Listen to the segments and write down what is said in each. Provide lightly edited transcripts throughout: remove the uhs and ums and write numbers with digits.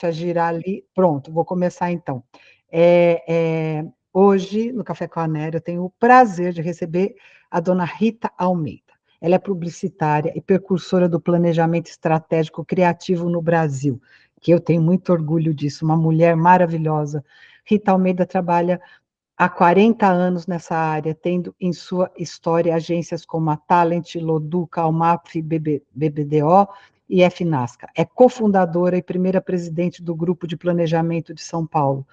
Deixa girar ali. Pronto, vou começar então. Eh Hoje, no Café com a Nery, eu tenho o prazer de receber a dona Rita Almeida. Ela é publicitária e precursora do planejamento estratégico criativo no Brasil, que eu tenho muito orgulho disso, uma mulher maravilhosa. Rita Almeida trabalha há 40 anos nessa área, tendo em sua história agências como a Talent, Loduca, Almaf, BBDO e FNASCA. É cofundadora e primeira presidente do Grupo de Planejamento de São Paulo.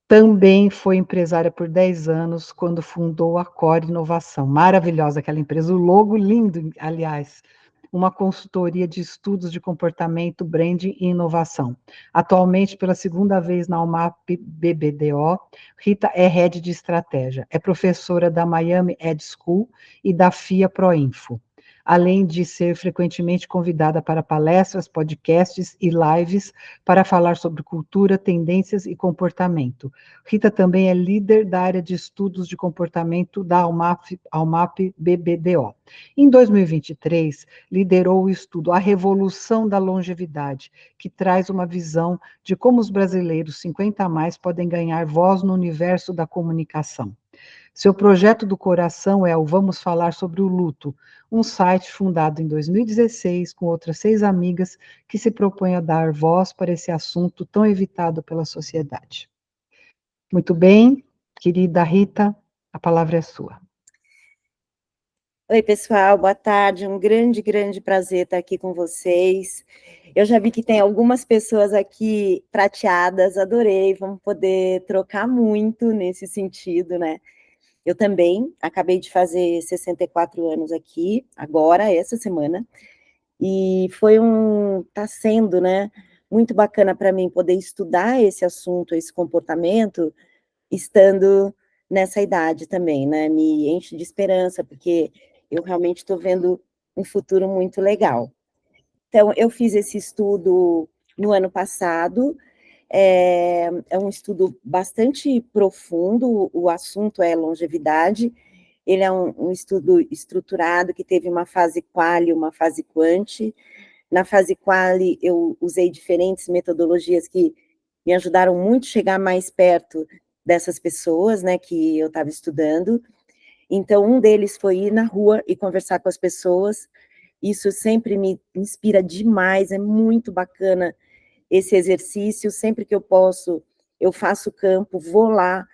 Também foi empresária por 10 anos, quando fundou a Core Inovação. Maravilhosa aquela empresa, o logo lindo, aliás. Uma consultoria de estudos de comportamento, branding e inovação. Atualmente, pela segunda vez na Almap BBDO, Rita é head de estratégia. É professora da Miami Ed School e da FIA Proinfo, além de ser frequentemente convidada para palestras, podcasts e lives para falar sobre cultura, tendências e comportamento. Rita também é líder da área de estudos de comportamento da Almap BBDO. Em 2023, liderou o estudo A Revolução da Longevidade, que traz uma visão de como os brasileiros 50 a mais podem ganhar voz no universo da comunicação. Seu projeto do coração é o Vamos Falar sobre o Luto, um site fundado em 2016 com outras 6 amigas que se propõe a dar voz para esse assunto tão evitado pela sociedade. Muito bem, querida Rita, a palavra é sua. Oi, pessoal, boa tarde, um grande, grande prazer estar aqui com vocês. Eu já vi que tem algumas pessoas aqui prateadas, adorei, vamos poder trocar muito nesse sentido, né? Eu também acabei de fazer 64 anos aqui, agora, essa semana, e tá sendo, né, muito bacana para mim poder estudar esse assunto, esse comportamento, estando nessa idade também, né, me enche de esperança, porque eu realmente estou vendo um futuro muito legal. Então, eu fiz esse estudo no ano passado, é um estudo bastante profundo, o assunto é longevidade, ele é um estudo estruturado, que teve uma fase quali e uma fase quanti. Na fase quali, eu usei diferentes metodologias que me ajudaram muito a chegar mais perto dessas pessoas, né, que eu estava estudando. Então, um deles foi ir na rua e conversar com as pessoas. Isso sempre me inspira demais, é muito bacana esse exercício. Sempre que eu posso, eu faço campo, vou lá,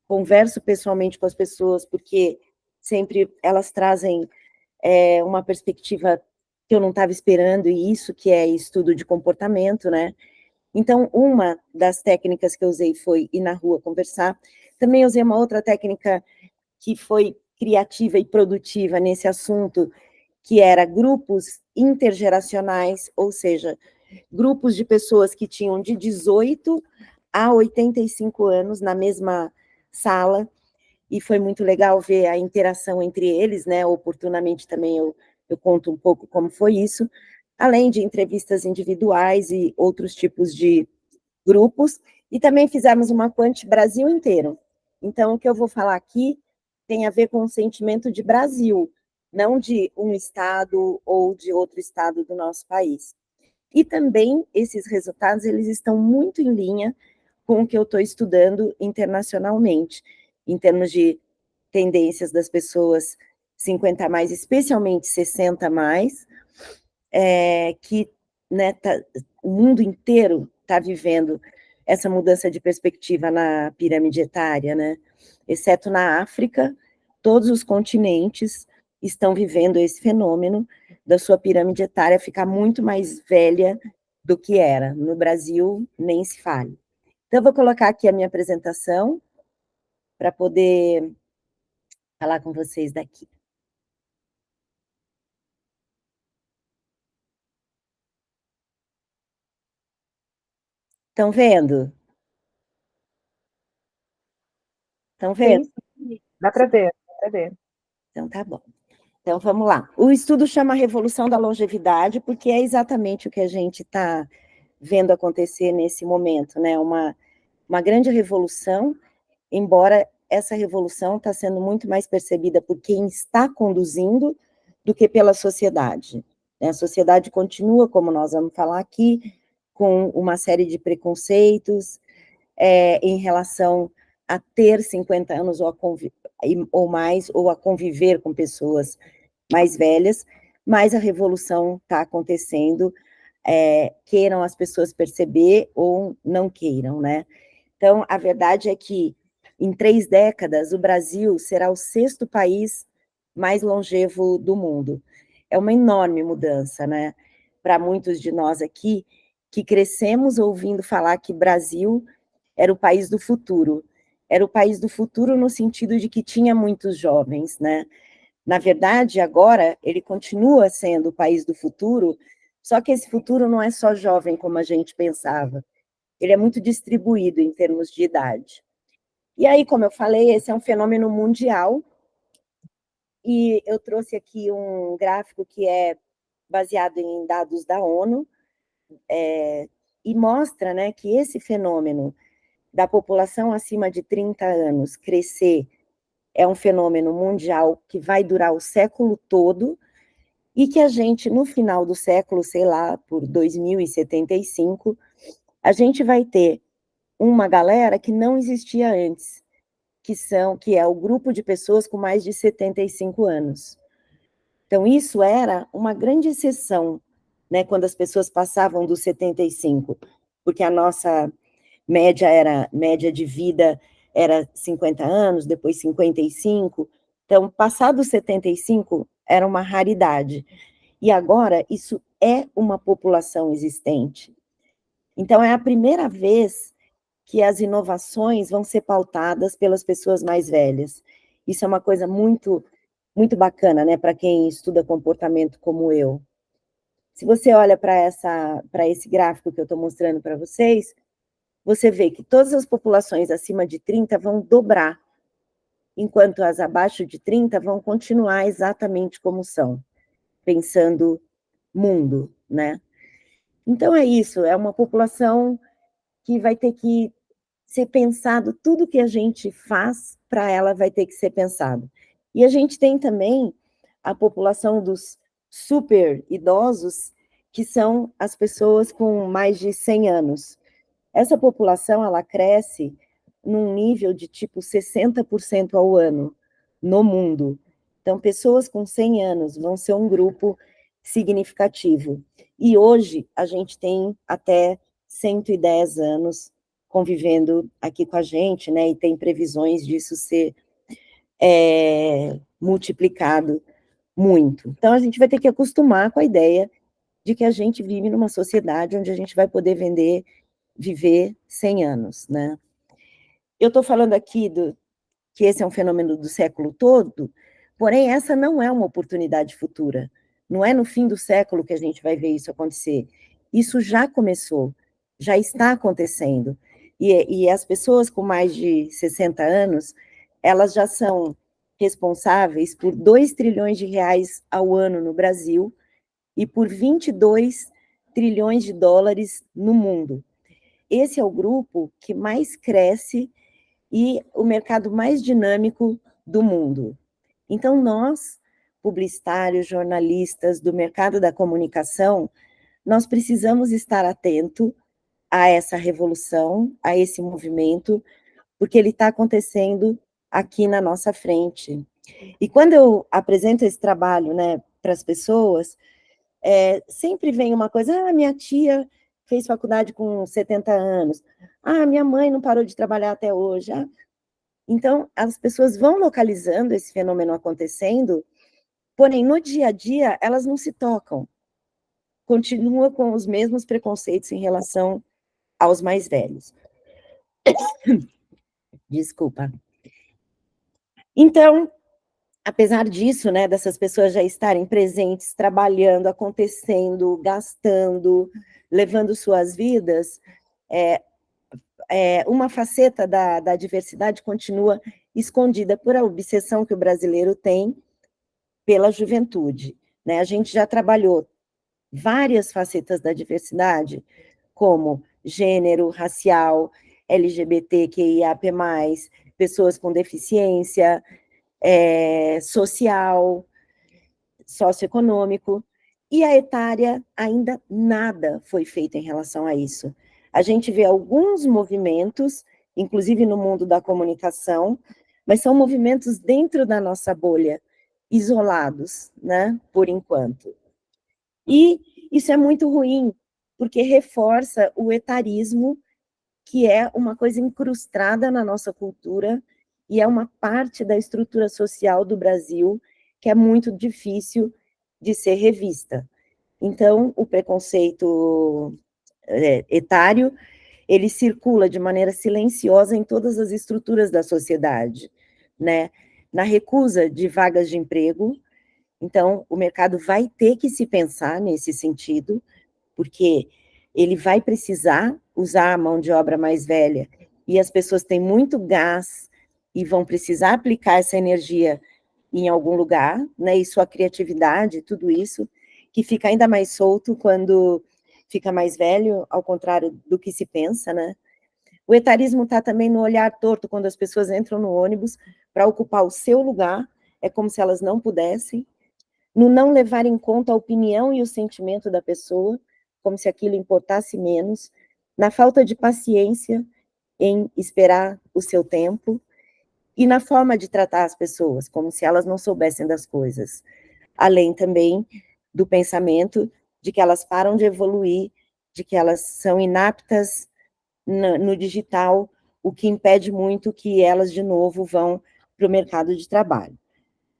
converso pessoalmente com as pessoas, porque sempre elas trazem uma perspectiva que eu não estava esperando, e isso que é estudo de comportamento, né? Então, uma das técnicas que eu usei foi ir na rua conversar. Também usei uma outra técnica que foi criativa e produtiva nesse assunto, que era grupos intergeracionais, ou seja, grupos de pessoas que tinham de 18 a 85 anos na mesma sala, e foi muito legal ver a interação entre eles, né? Oportunamente também eu conto um pouco como foi isso, além de entrevistas individuais e outros tipos de grupos, e também fizemos uma quanti Brasil inteiro. Então, o que eu vou falar aqui tem a ver com o sentimento de Brasil, não de um estado ou de outro estado do nosso país. E também esses resultados, eles estão muito em linha com o que eu estou estudando internacionalmente, em termos de tendências das pessoas 50 a mais, especialmente 60 a mais, que, né, o mundo inteiro está vivendo essa mudança de perspectiva na pirâmide etária, né? Exceto na África, todos os continentes estão vivendo esse fenômeno da sua pirâmide etária ficar muito mais velha do que era. No Brasil, nem se fale. Então, eu vou colocar aqui a minha apresentação para poder falar com vocês daqui. Estão vendo? Estão vendo? Sim, dá para ver, dá para ver. Então, tá bom. Então, vamos lá. O estudo chama Revolução da Longevidade, porque é exatamente o que a gente está vendo acontecer nesse momento, né? Uma grande revolução, embora essa revolução está sendo muito mais percebida por quem está conduzindo do que pela sociedade. A sociedade continua, como nós vamos falar aqui, com uma série de preconceitos em relação a ter 50 anos ou mais, ou a conviver com pessoas mais velhas, mas a revolução está acontecendo, queiram as pessoas perceber ou não queiram, né? Então, a verdade é que, em 3 décadas, o Brasil será o 6º país mais longevo do mundo. É uma enorme mudança, né? Para muitos de nós aqui, que crescemos ouvindo falar que Brasil era o país do futuro. Era o país do futuro no sentido de que tinha muitos jovens, né? Na verdade, agora, ele continua sendo o país do futuro, só que esse futuro não é só jovem como a gente pensava. Ele é muito distribuído em termos de idade. E aí, como eu falei, esse é um fenômeno mundial, e eu trouxe aqui um gráfico que é baseado em dados da ONU, e mostra, né, que esse fenômeno da população acima de 30 anos crescer é um fenômeno mundial que vai durar o século todo, e que a gente, no final do século, sei lá, por 2075, a gente vai ter uma galera que não existia antes, que é o grupo de pessoas com mais de 75 anos. Então, isso era uma grande exceção, né, quando as pessoas passavam dos 75, porque a nossa média de vida era 50 anos, depois 55, então, passado dos 75, era uma raridade. E agora, isso é uma população existente. Então, é a primeira vez que as inovações vão ser pautadas pelas pessoas mais velhas. Isso é uma coisa muito, muito bacana, né, para quem estuda comportamento como eu. Se você olha para esse gráfico que eu estou mostrando para vocês, você vê que todas as populações acima de 30 vão dobrar, enquanto as abaixo de 30 vão continuar exatamente como são, pensando mundo, né? Então é isso, é uma população que vai ter que ser pensado, tudo que a gente faz para ela vai ter que ser pensado. E a gente tem também a população dos super idosos, que são as pessoas com mais de 100 anos. Essa população, ela cresce num nível de tipo 60% ao ano no mundo. Então, pessoas com 100 anos vão ser um grupo significativo. E hoje a gente tem até 110 anos convivendo aqui com a gente, né? E tem previsões disso ser multiplicado muito. Então, a gente vai ter que acostumar com a ideia de que a gente vive numa sociedade onde a gente vai poder viver 100 anos, né? Eu estou falando aqui que esse é um fenômeno do século todo, porém, essa não é uma oportunidade futura. Não é no fim do século que a gente vai ver isso acontecer. Isso já começou, já está acontecendo. E as pessoas com mais de 60 anos, elas já são responsáveis por 2 trilhões de reais ao ano no Brasil e por 22 trilhões de dólares no mundo. Esse é o grupo que mais cresce e o mercado mais dinâmico do mundo. Então, nós, publicitários, jornalistas do mercado da comunicação, nós precisamos estar atento a essa revolução, a esse movimento, porque ele está acontecendo aqui na nossa frente. E quando eu apresento esse trabalho, né, para as pessoas, sempre vem uma coisa, minha tia fez faculdade com 70 anos, minha mãe não parou de trabalhar até hoje. Então, as pessoas vão localizando esse fenômeno acontecendo, porém, no dia a dia, elas não se tocam. Continua com os mesmos preconceitos em relação aos mais velhos. Desculpa. Então, apesar disso, né, dessas pessoas já estarem presentes, trabalhando, acontecendo, gastando, levando suas vidas, uma faceta da diversidade continua escondida por a obsessão que o brasileiro tem pela juventude, né? A gente já trabalhou várias facetas da diversidade, como gênero, racial, LGBTQIAP+, pessoas com deficiência, social, socioeconômico, E a etária, ainda nada foi feito em relação a isso. A gente vê alguns movimentos, inclusive no mundo da comunicação, mas são movimentos dentro da nossa bolha, isolados, né, por enquanto. E isso é muito ruim, porque reforça o etarismo, que é uma coisa incrustada na nossa cultura e é uma parte da estrutura social do Brasil que é muito difícil de ser revista. Então, o preconceito etário, ele circula de maneira silenciosa em todas as estruturas da sociedade, né? Na recusa de vagas de emprego, então, o mercado vai ter que se pensar nesse sentido, porque ele vai precisar usar a mão de obra mais velha, e as pessoas têm muito gás e vão precisar aplicar essa energia em algum lugar, né, e sua criatividade, tudo isso, que fica ainda mais solto quando fica mais velho, ao contrário do que se pensa, né? O etarismo está também no olhar torto, quando as pessoas entram no ônibus para ocupar o seu lugar, é como se elas não pudessem, no não levar em conta a opinião e o sentimento da pessoa, como se aquilo importasse menos, na falta de paciência em esperar o seu tempo, e na forma de tratar as pessoas, como se elas não soubessem das coisas. Além também do pensamento de que elas param de evoluir, de que elas são inaptas no digital, o que impede muito que elas, de novo, vão para o mercado de trabalho.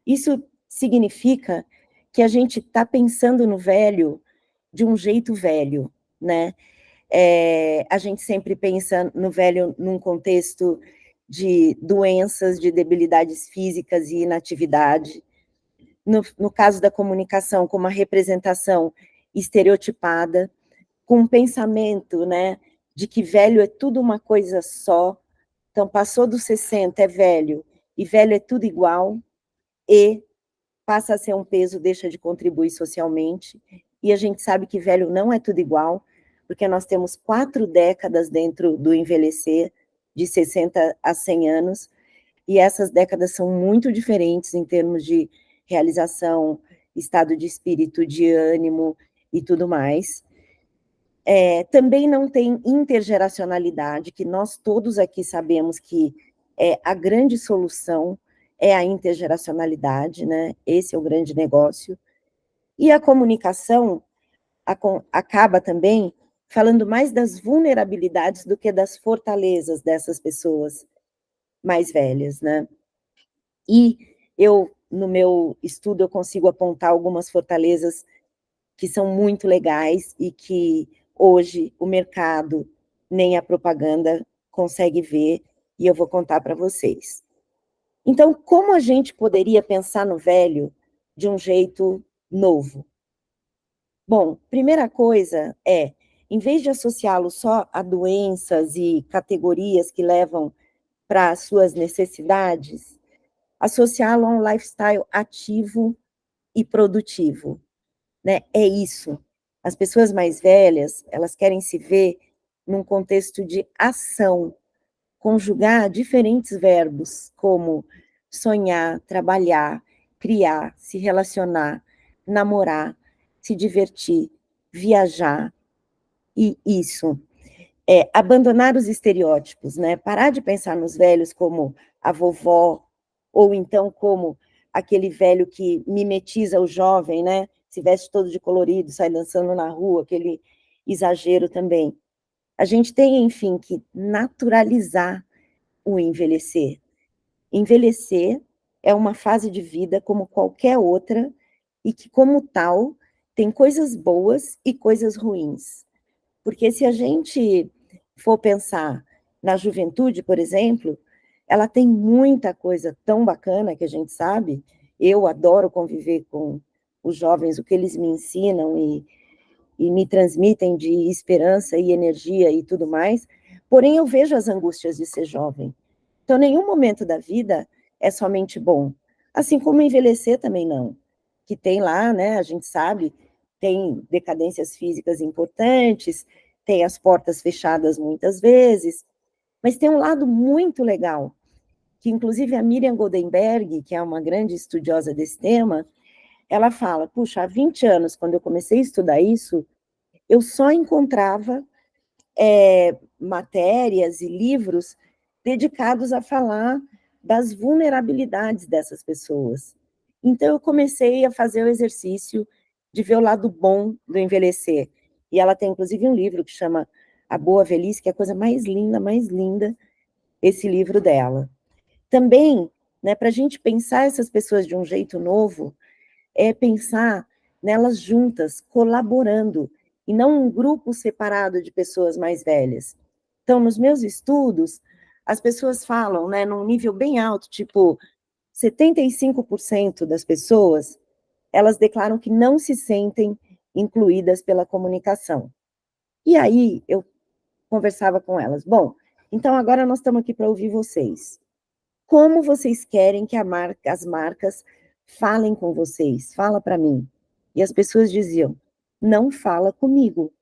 Isso significa que a gente está pensando no velho de um jeito velho, né? A gente sempre pensa no velho num contexto de doenças, de debilidades físicas e inatividade. No caso da comunicação, com uma representação estereotipada, com um pensamento, né, de que velho é tudo uma coisa só, então passou dos 60 é velho, e velho é tudo igual, e passa a ser um peso, deixa de contribuir socialmente, e a gente sabe que velho não é tudo igual, porque nós temos 4 décadas dentro do envelhecer, de 60 a 100 anos, e essas décadas são muito diferentes em termos de realização, estado de espírito, de ânimo e tudo mais. Também não tem intergeracionalidade, que nós todos aqui sabemos que a grande solução é a intergeracionalidade, né? Esse é o grande negócio. E a comunicação acaba também falando mais das vulnerabilidades do que das fortalezas dessas pessoas mais velhas, né? E no meu estudo, eu consigo apontar algumas fortalezas que são muito legais e que hoje o mercado nem a propaganda consegue ver, e eu vou contar para vocês. Então, como a gente poderia pensar no velho de um jeito novo? Bom, primeira coisa em vez de associá-lo só a doenças e categorias que levam para as suas necessidades, associá-lo a um lifestyle ativo e produtivo, né? É isso. As pessoas mais velhas, elas querem se ver num contexto de ação, conjugar diferentes verbos, como sonhar, trabalhar, criar, se relacionar, namorar, se divertir, viajar, e isso. Abandonar os estereótipos, né? Parar de pensar nos velhos como a vovó, ou então como aquele velho que mimetiza o jovem, né? Se veste todo de colorido, sai dançando na rua, aquele exagero também. A gente tem, enfim, que naturalizar o envelhecer. Envelhecer é uma fase de vida como qualquer outra, e que, como tal, tem coisas boas e coisas ruins. Porque se a gente for pensar na juventude, por exemplo, ela tem muita coisa tão bacana que a gente sabe. Eu adoro conviver com os jovens, o que eles me ensinam e me transmitem de esperança e energia e tudo mais, porém eu vejo as angústias de ser jovem. Então, nenhum momento da vida é somente bom, assim como envelhecer também não, que tem lá, né, a gente sabe, tem decadências físicas importantes, tem as portas fechadas muitas vezes, mas tem um lado muito legal, que inclusive a Miriam Goldenberg, que é uma grande estudiosa desse tema, ela fala, puxa, há 20 anos, quando eu comecei a estudar isso, eu só encontrava matérias e livros dedicados a falar das vulnerabilidades dessas pessoas. Então, eu comecei a fazer o exercício de ver o lado bom do envelhecer. E ela tem, inclusive, um livro que chama A Boa Velhice, que é a coisa mais linda, esse livro dela. Também, né, para a gente pensar essas pessoas de um jeito novo, é pensar nelas juntas, colaborando, e não um grupo separado de pessoas mais velhas. Então, nos meus estudos, as pessoas falam, né, num nível bem alto, tipo, 75% das pessoas, elas declaram que não se sentem incluídas pela comunicação. E aí, eu conversava com elas, bom, então agora nós estamos aqui para ouvir vocês. Como vocês querem que as marcas falem com vocês? Fala para mim. E as pessoas diziam, não fala comigo,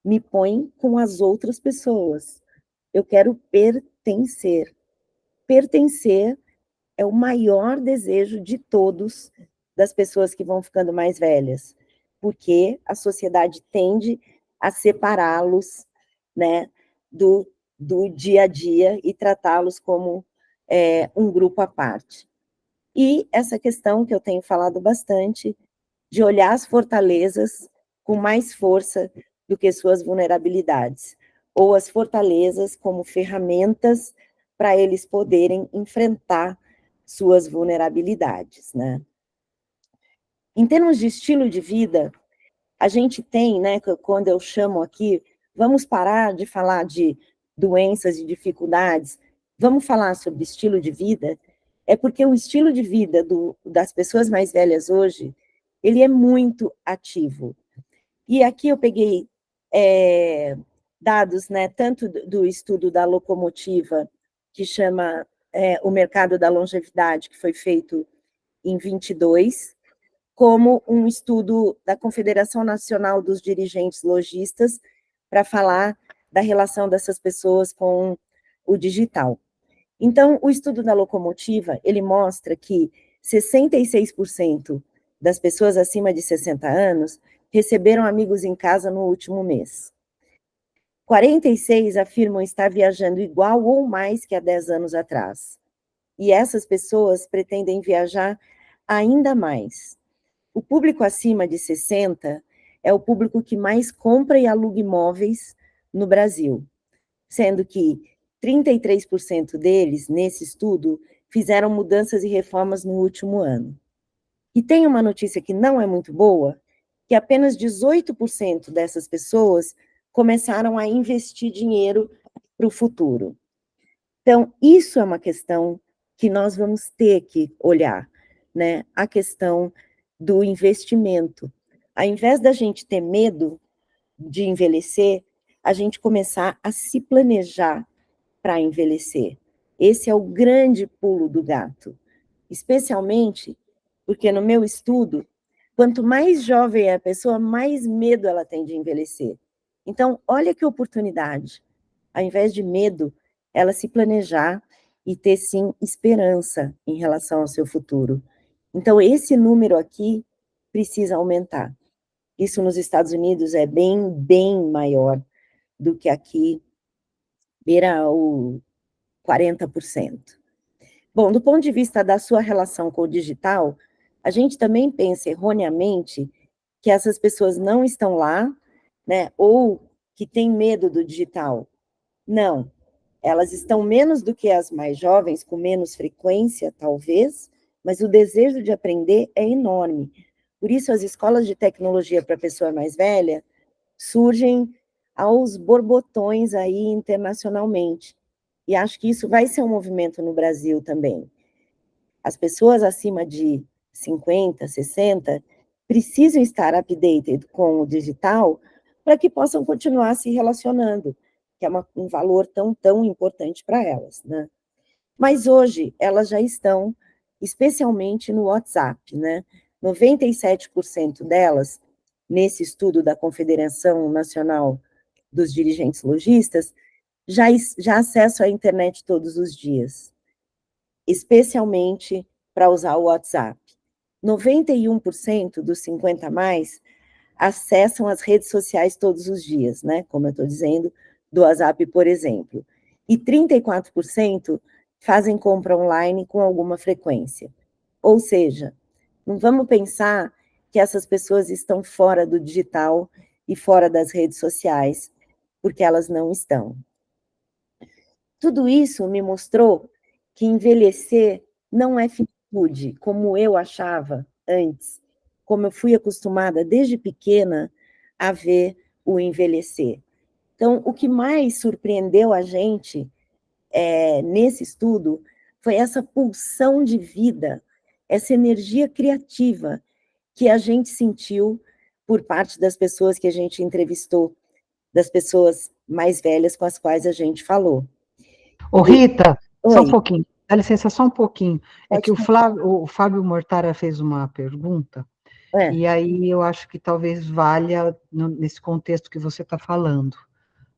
me põe com as outras pessoas. Eu quero pertencer. Pertencer é o maior desejo de todos das pessoas que vão ficando mais velhas, porque a sociedade tende a separá-los, né, do dia a dia e tratá-los como um grupo à parte. E essa questão que eu tenho falado bastante, de olhar as fortalezas com mais força do que suas vulnerabilidades, ou as fortalezas como ferramentas para eles poderem enfrentar suas vulnerabilidades, né? Em termos de estilo de vida, a gente tem, né, quando eu chamo aqui, vamos parar de falar de doenças e dificuldades, vamos falar sobre estilo de vida, é porque o estilo de vida das pessoas mais velhas hoje, ele é muito ativo. E aqui eu peguei dados, né, tanto do estudo da locomotiva, que chama O Mercado da Longevidade, que foi feito em 22, como um estudo da Confederação Nacional dos Dirigentes Lojistas, para falar da relação dessas pessoas com o digital. Então, o estudo da locomotiva, ele mostra que 66% das pessoas acima de 60 anos receberam amigos em casa no último mês. 46% afirmam estar viajando igual ou mais que há 10 anos atrás. E essas pessoas pretendem viajar ainda mais. O público acima de 60 é o público que mais compra e aluga imóveis no Brasil, sendo que 33% deles, nesse estudo, fizeram mudanças e reformas no último ano. E tem uma notícia que não é muito boa, que apenas 18% dessas pessoas começaram a investir dinheiro para o futuro. Então, isso é uma questão que nós vamos ter que olhar, né? A questão do investimento. Ao invés da gente ter medo de envelhecer, a gente começar a se planejar para envelhecer. Esse é o grande pulo do gato, especialmente porque no meu estudo, quanto mais jovem é a pessoa, mais medo ela tem de envelhecer. Então, olha que oportunidade. Ao invés de medo, ela se planejar e ter, sim, esperança em relação ao seu futuro. Então, esse número aqui precisa aumentar. Isso nos Estados Unidos é bem maior do que aqui, beira o 40%. Bom, do ponto de vista da sua relação com o digital, a gente também pensa erroneamente que essas pessoas não estão lá, né, ou que têm medo do digital. Não, elas estão menos do que as mais jovens, com menos frequência, talvez, mas o desejo de aprender é enorme. Por isso, as escolas de tecnologia para pessoa mais velha surgem aos borbotões aí internacionalmente. E acho que isso vai ser um movimento no Brasil também. As pessoas acima de 50, 60 precisam estar updated com o digital para que possam continuar se relacionando, que é um valor tão importante para elas, né? Mas hoje elas já estão, especialmente no WhatsApp, né? 97% delas, nesse estudo da Confederação Nacional dos Dirigentes Lojistas, já acessam a internet todos os dias, especialmente para usar o WhatsApp. 91% dos 50 a mais acessam as redes sociais todos os dias, né? Como eu estou dizendo, do WhatsApp, por exemplo. E 34% fazem compra online com alguma frequência. Ou seja, não vamos pensar que essas pessoas estão fora do digital e fora das redes sociais, porque elas não estão. Tudo isso me mostrou que envelhecer não é finitude, como eu achava antes, como eu fui acostumada desde pequena a ver o envelhecer. Então, o que mais surpreendeu a gente nesse estudo foi essa pulsão de vida, essa energia criativa que a gente sentiu por parte das pessoas que a gente entrevistou, das pessoas mais velhas com as quais a gente falou. Ô, Rita, só um Oi, pouquinho, dá licença só um pouquinho. É que pode o Fábio Mortara fez uma pergunta, falar. e aí eu acho que talvez valha nesse contexto que você está falando,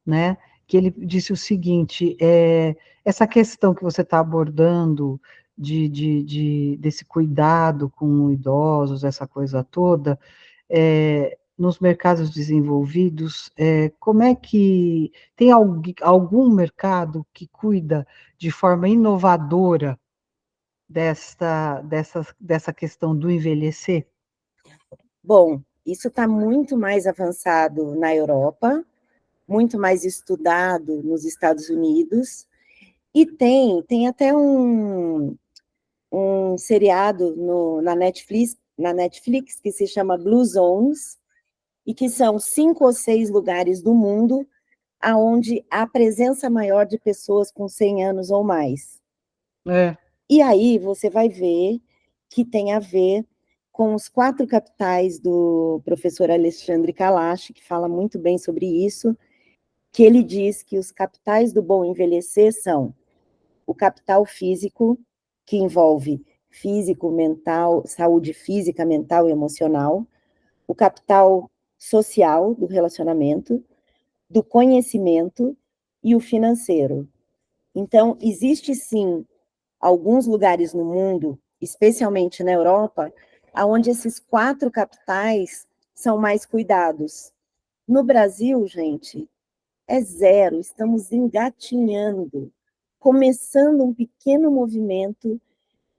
né? Que ele disse o seguinte: essa questão que você está abordando desse cuidado com idosos, essa coisa toda, nos mercados desenvolvidos, como é que tem algum mercado que cuida de forma inovadora dessa questão do envelhecer? Bom, isso está muito mais avançado na Europa, muito mais estudado nos Estados Unidos, e tem até um seriado na Netflix que se chama Blue Zones, e que são 5 ou 6 lugares do mundo aonde há presença maior de pessoas com 100 anos ou mais. É. E aí você vai ver que tem a ver com os 4 capitais do professor Alexandre Kalash, que fala muito bem sobre isso, que ele diz que os capitais do bom envelhecer são o capital físico, que envolve físico, mental, saúde física, mental e emocional, o capital social do relacionamento, do conhecimento e o financeiro. Então, existe sim alguns lugares no mundo, especialmente na Europa, onde esses 4 capitais são mais cuidados. No Brasil, gente, é zero, estamos engatinhando, começando um pequeno movimento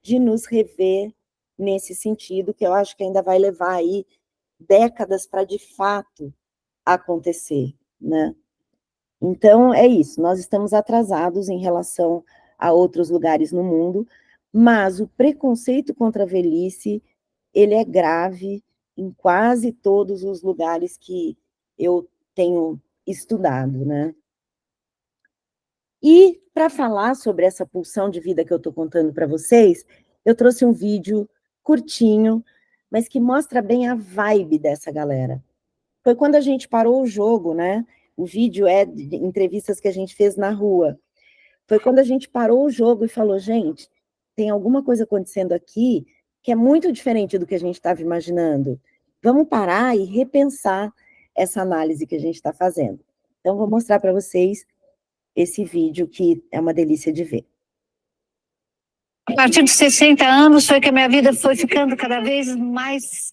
de nos rever nesse sentido, que eu acho que ainda vai levar aí décadas para de fato acontecer, né? Então, é isso, nós estamos atrasados em relação a outros lugares no mundo, mas o preconceito contra a velhice, ele é grave em quase todos os lugares que eu tenho estudado, né? E, para falar sobre essa pulsão de vida que eu estou contando para vocês, eu trouxe um vídeo curtinho, mas que mostra bem a vibe dessa galera. Foi quando a gente parou o jogo, né? O vídeo é de entrevistas que a gente fez na rua. Foi quando a gente parou o jogo e falou, gente, tem alguma coisa acontecendo aqui que é muito diferente do que a gente estava imaginando. Vamos parar e repensar essa análise que a gente está fazendo. Então, vou mostrar para vocês esse vídeo que é uma delícia de ver. A partir dos 60 anos foi que a minha vida foi ficando cada vez mais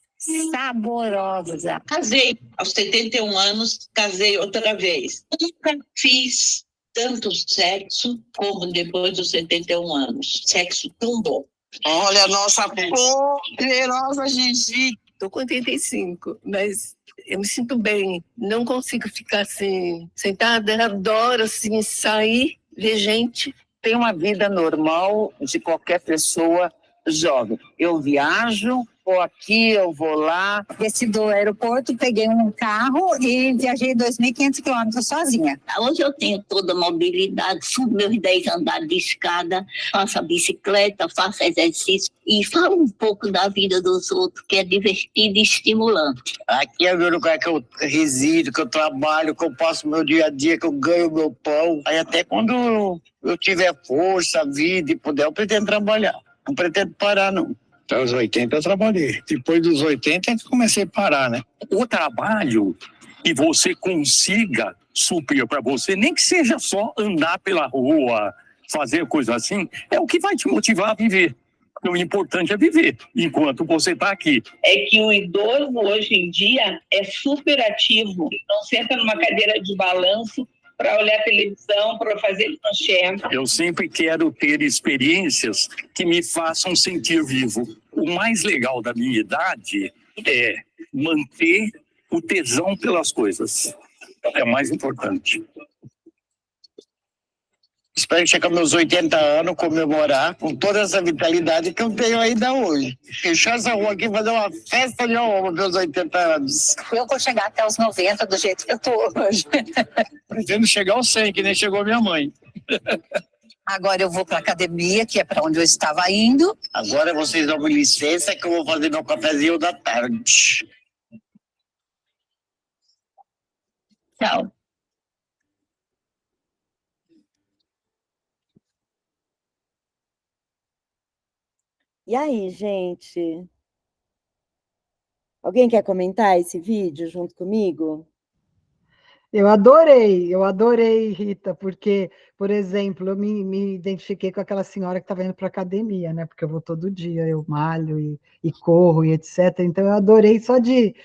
saborosa. Casei aos 71 anos, casei outra vez. Nunca fiz tanto sexo como depois dos 71 anos. Sexo tão bom. Olha a nossa poderosa Gigi. Tô com 85, mas eu me sinto bem. Não consigo ficar assim, sentada. Adoro assim, sair, ver gente. Tem uma vida normal de qualquer pessoa jovem. Eu viajo, vou aqui, eu vou lá. Desci do aeroporto, peguei um carro e viajei 2.500 quilômetros sozinha. Hoje eu tenho toda a mobilidade, subo meus 10 andares de escada, faço a bicicleta, faço exercício e falo um pouco da vida dos outros, que é divertido e estimulante. Aqui é o lugar que eu resido, que eu trabalho, que eu passo meu dia a dia, que eu ganho meu pão. Aí até quando eu tiver força, vida e puder, eu pretendo trabalhar. Não pretendo parar, não. Até os 80 eu trabalhei. Depois dos 80 é que comecei a parar, né? O trabalho que você consiga suprir para você, nem que seja só andar pela rua, fazer coisa assim, é o que vai te motivar a viver. O importante é viver enquanto você está aqui. É que o idoso, hoje em dia, é super ativo. Não senta numa cadeira de balanço para olhar televisão, para fazer manchete. Eu sempre quero ter experiências que me façam sentir vivo. O mais legal da minha idade é manter o tesão pelas coisas. É o mais importante. Espero chegar aos meus 80 anos, comemorar com toda essa vitalidade que eu tenho ainda hoje. Fechar essa rua aqui e fazer uma festa de honra meus 80 anos. Eu vou chegar até os 90 do jeito que eu tô hoje. Pretendo chegar aos 100, que nem chegou minha mãe. Agora eu vou para academia, que é para onde eu estava indo. Agora vocês dão licença que eu vou fazer meu cafezinho da tarde. Tchau. E aí, gente? Alguém quer comentar esse vídeo junto comigo? Eu adorei, Rita, porque, por exemplo, eu me identifiquei com aquela senhora que estava indo para a academia, né? Porque eu vou todo dia, eu malho e corro e etc. Então, eu adorei só de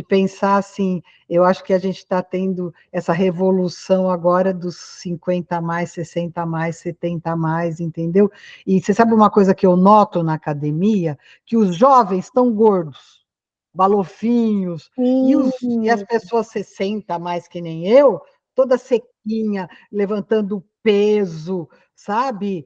pensar assim, eu acho que a gente está tendo essa revolução agora dos 50 a mais, 60 a mais, 70 a mais, entendeu? E você sabe uma coisa que eu noto na academia? Que os jovens estão gordos, balofinhos, e as pessoas 60 a mais que nem eu, toda sequinha, levantando peso, sabe?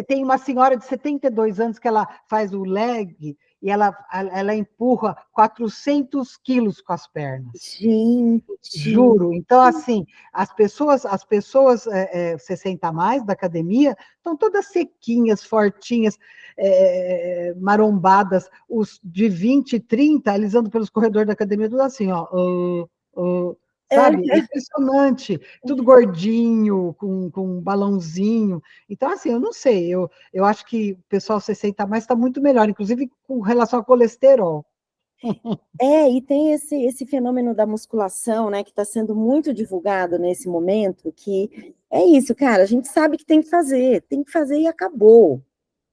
Tem uma senhora de 72 anos que ela faz o leg e ela empurra 400 quilos com as pernas. Gente! Juro. Então, assim, as pessoas 60 a mais da academia estão todas sequinhas, fortinhas, marombadas. Os de 20, 30, eles andam pelos corredores da academia, tudo assim, ó. Sabe? É impressionante. Tudo gordinho, com um balãozinho. Então, assim, eu não sei. Eu acho que o pessoal 60 a mais está muito melhor, inclusive com relação ao colesterol. E tem esse fenômeno da musculação, né, que está sendo muito divulgado nesse momento, que é isso, cara, a gente sabe que tem que fazer e acabou,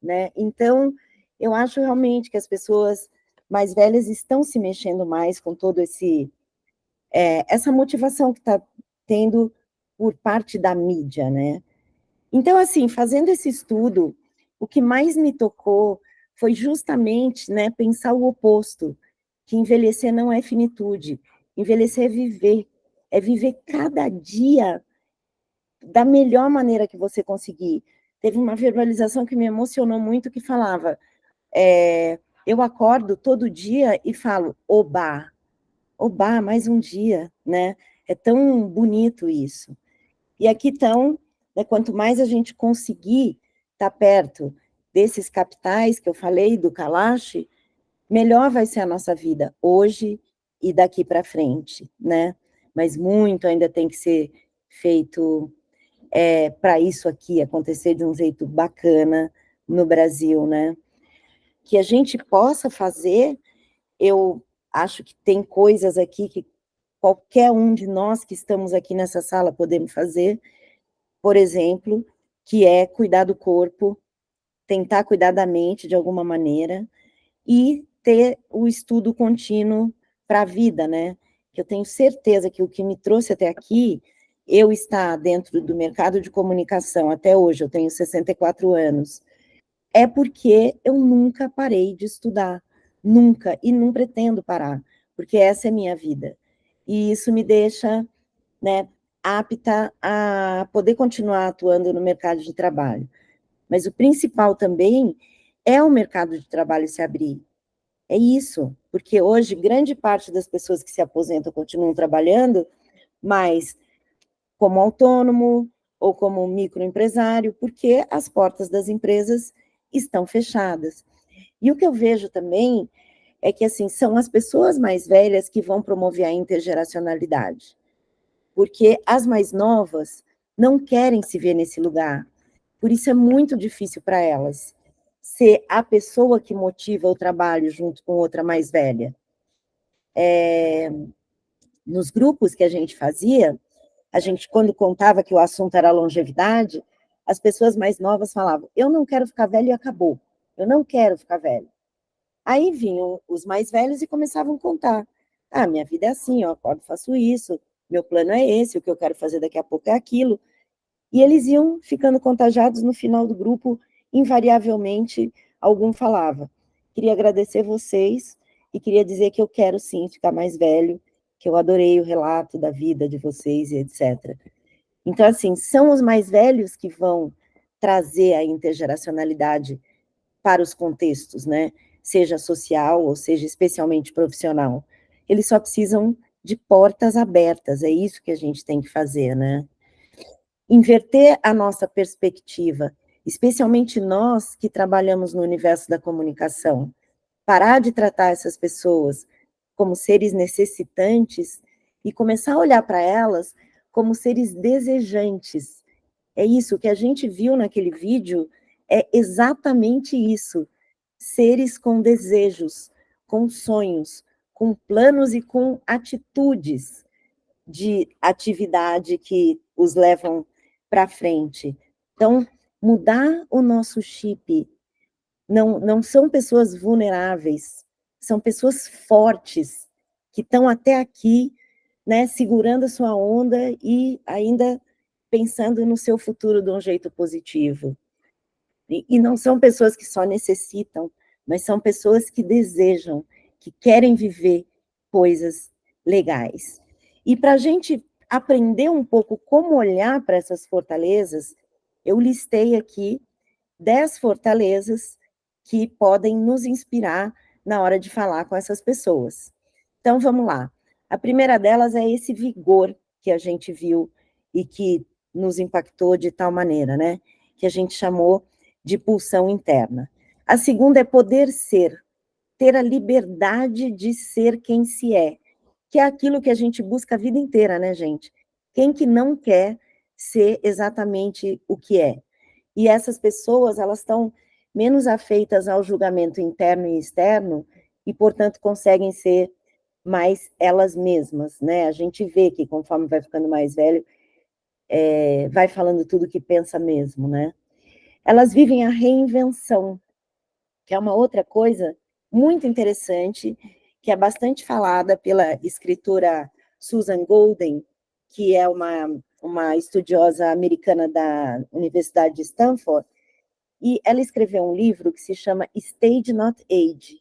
né? Então, eu acho realmente que as pessoas mais velhas estão se mexendo mais com todo essa motivação que está tendo por parte da mídia, né? Então, assim, fazendo esse estudo, o que mais me tocou foi justamente, né, pensar o oposto, que envelhecer não é finitude, envelhecer é viver cada dia da melhor maneira que você conseguir. Teve uma verbalização que me emocionou muito, que falava, eu acordo todo dia e falo, oba, mais um dia, né? É tão bonito isso. E aqui estão, né, quanto mais a gente conseguir estar perto desses capitais que eu falei, do Kalash, melhor vai ser a nossa vida, hoje e daqui para frente, né? Mas muito ainda tem que ser feito para isso aqui acontecer de um jeito bacana no Brasil, né? Que a gente possa fazer, eu acho que tem coisas aqui que qualquer um de nós que estamos aqui nessa sala podemos fazer, por exemplo, que é cuidar do corpo, tentar cuidar da mente de alguma maneira, e ter o estudo contínuo para a vida, né? Que eu tenho certeza que o que me trouxe até aqui, eu estar dentro do mercado de comunicação até hoje, eu tenho 64 anos, é porque eu nunca parei de estudar, nunca, e não pretendo parar, porque essa é minha vida. E isso me deixa, né, apta a poder continuar atuando no mercado de trabalho. Mas o principal também é o mercado de trabalho se abrir. É isso, porque hoje grande parte das pessoas que se aposentam continuam trabalhando, mas como autônomo ou como microempresário, porque as portas das empresas estão fechadas. E o que eu vejo também é que, assim, são as pessoas mais velhas que vão promover a intergeracionalidade, porque as mais novas não querem se ver nesse lugar, por isso é muito difícil para elas ser a pessoa que motiva o trabalho junto com outra mais velha. Nos grupos que a gente fazia, a gente, quando contava que o assunto era longevidade, as pessoas mais novas falavam, eu não quero ficar velha e acabou. eu não quero ficar velho. Aí vinham os mais velhos e começavam a contar. Ah, minha vida é assim, eu acordo, faço isso, meu plano é esse, o que eu quero fazer daqui a pouco é aquilo. E eles iam ficando contagiados. No final do grupo, invariavelmente, algum falava: queria agradecer vocês e queria dizer que eu quero sim ficar mais velho, que eu adorei o relato da vida de vocês e etc. Então, assim, são os mais velhos que vão trazer a intergeracionalidade para os contextos, né? Seja social ou seja especialmente profissional. Eles só precisam de portas abertas, é isso que a gente tem que fazer, né? Inverter a nossa perspectiva, especialmente nós que trabalhamos no universo da comunicação, parar de tratar essas pessoas como seres necessitantes e começar a olhar para elas como seres desejantes. É isso que a gente viu naquele vídeo, é exatamente isso. Seres com desejos, com sonhos, com planos e com atitudes de atividade que os levam para frente. Então, mudar o nosso chip. Não são pessoas vulneráveis, são pessoas fortes, que estão até aqui, né, segurando a sua onda e ainda pensando no seu futuro de um jeito positivo. E não são pessoas que só necessitam, mas são pessoas que desejam, que querem viver coisas legais. E para a gente aprender um pouco como olhar para essas fortalezas, eu listei aqui 10 fortalezas que podem nos inspirar na hora de falar com essas pessoas. Então, vamos lá. A primeira delas é esse vigor que a gente viu e que nos impactou de tal maneira, né? Que a gente chamou de pulsão interna. A segunda é poder ser, ter a liberdade de ser quem se é, que é aquilo que a gente busca a vida inteira, né, gente? Quem que não quer ser exatamente o que é? E essas pessoas, elas estão menos afeitas ao julgamento interno e externo e, portanto, conseguem ser mais elas mesmas, né? A gente vê que, conforme vai ficando mais velho, vai falando tudo que pensa mesmo, né? Elas vivem a reinvenção, que é uma outra coisa muito interessante, que é bastante falada pela escritora Susan Golden, que é uma estudiosa americana da Universidade de Stanford, e ela escreveu um livro que se chama Stage Not Age,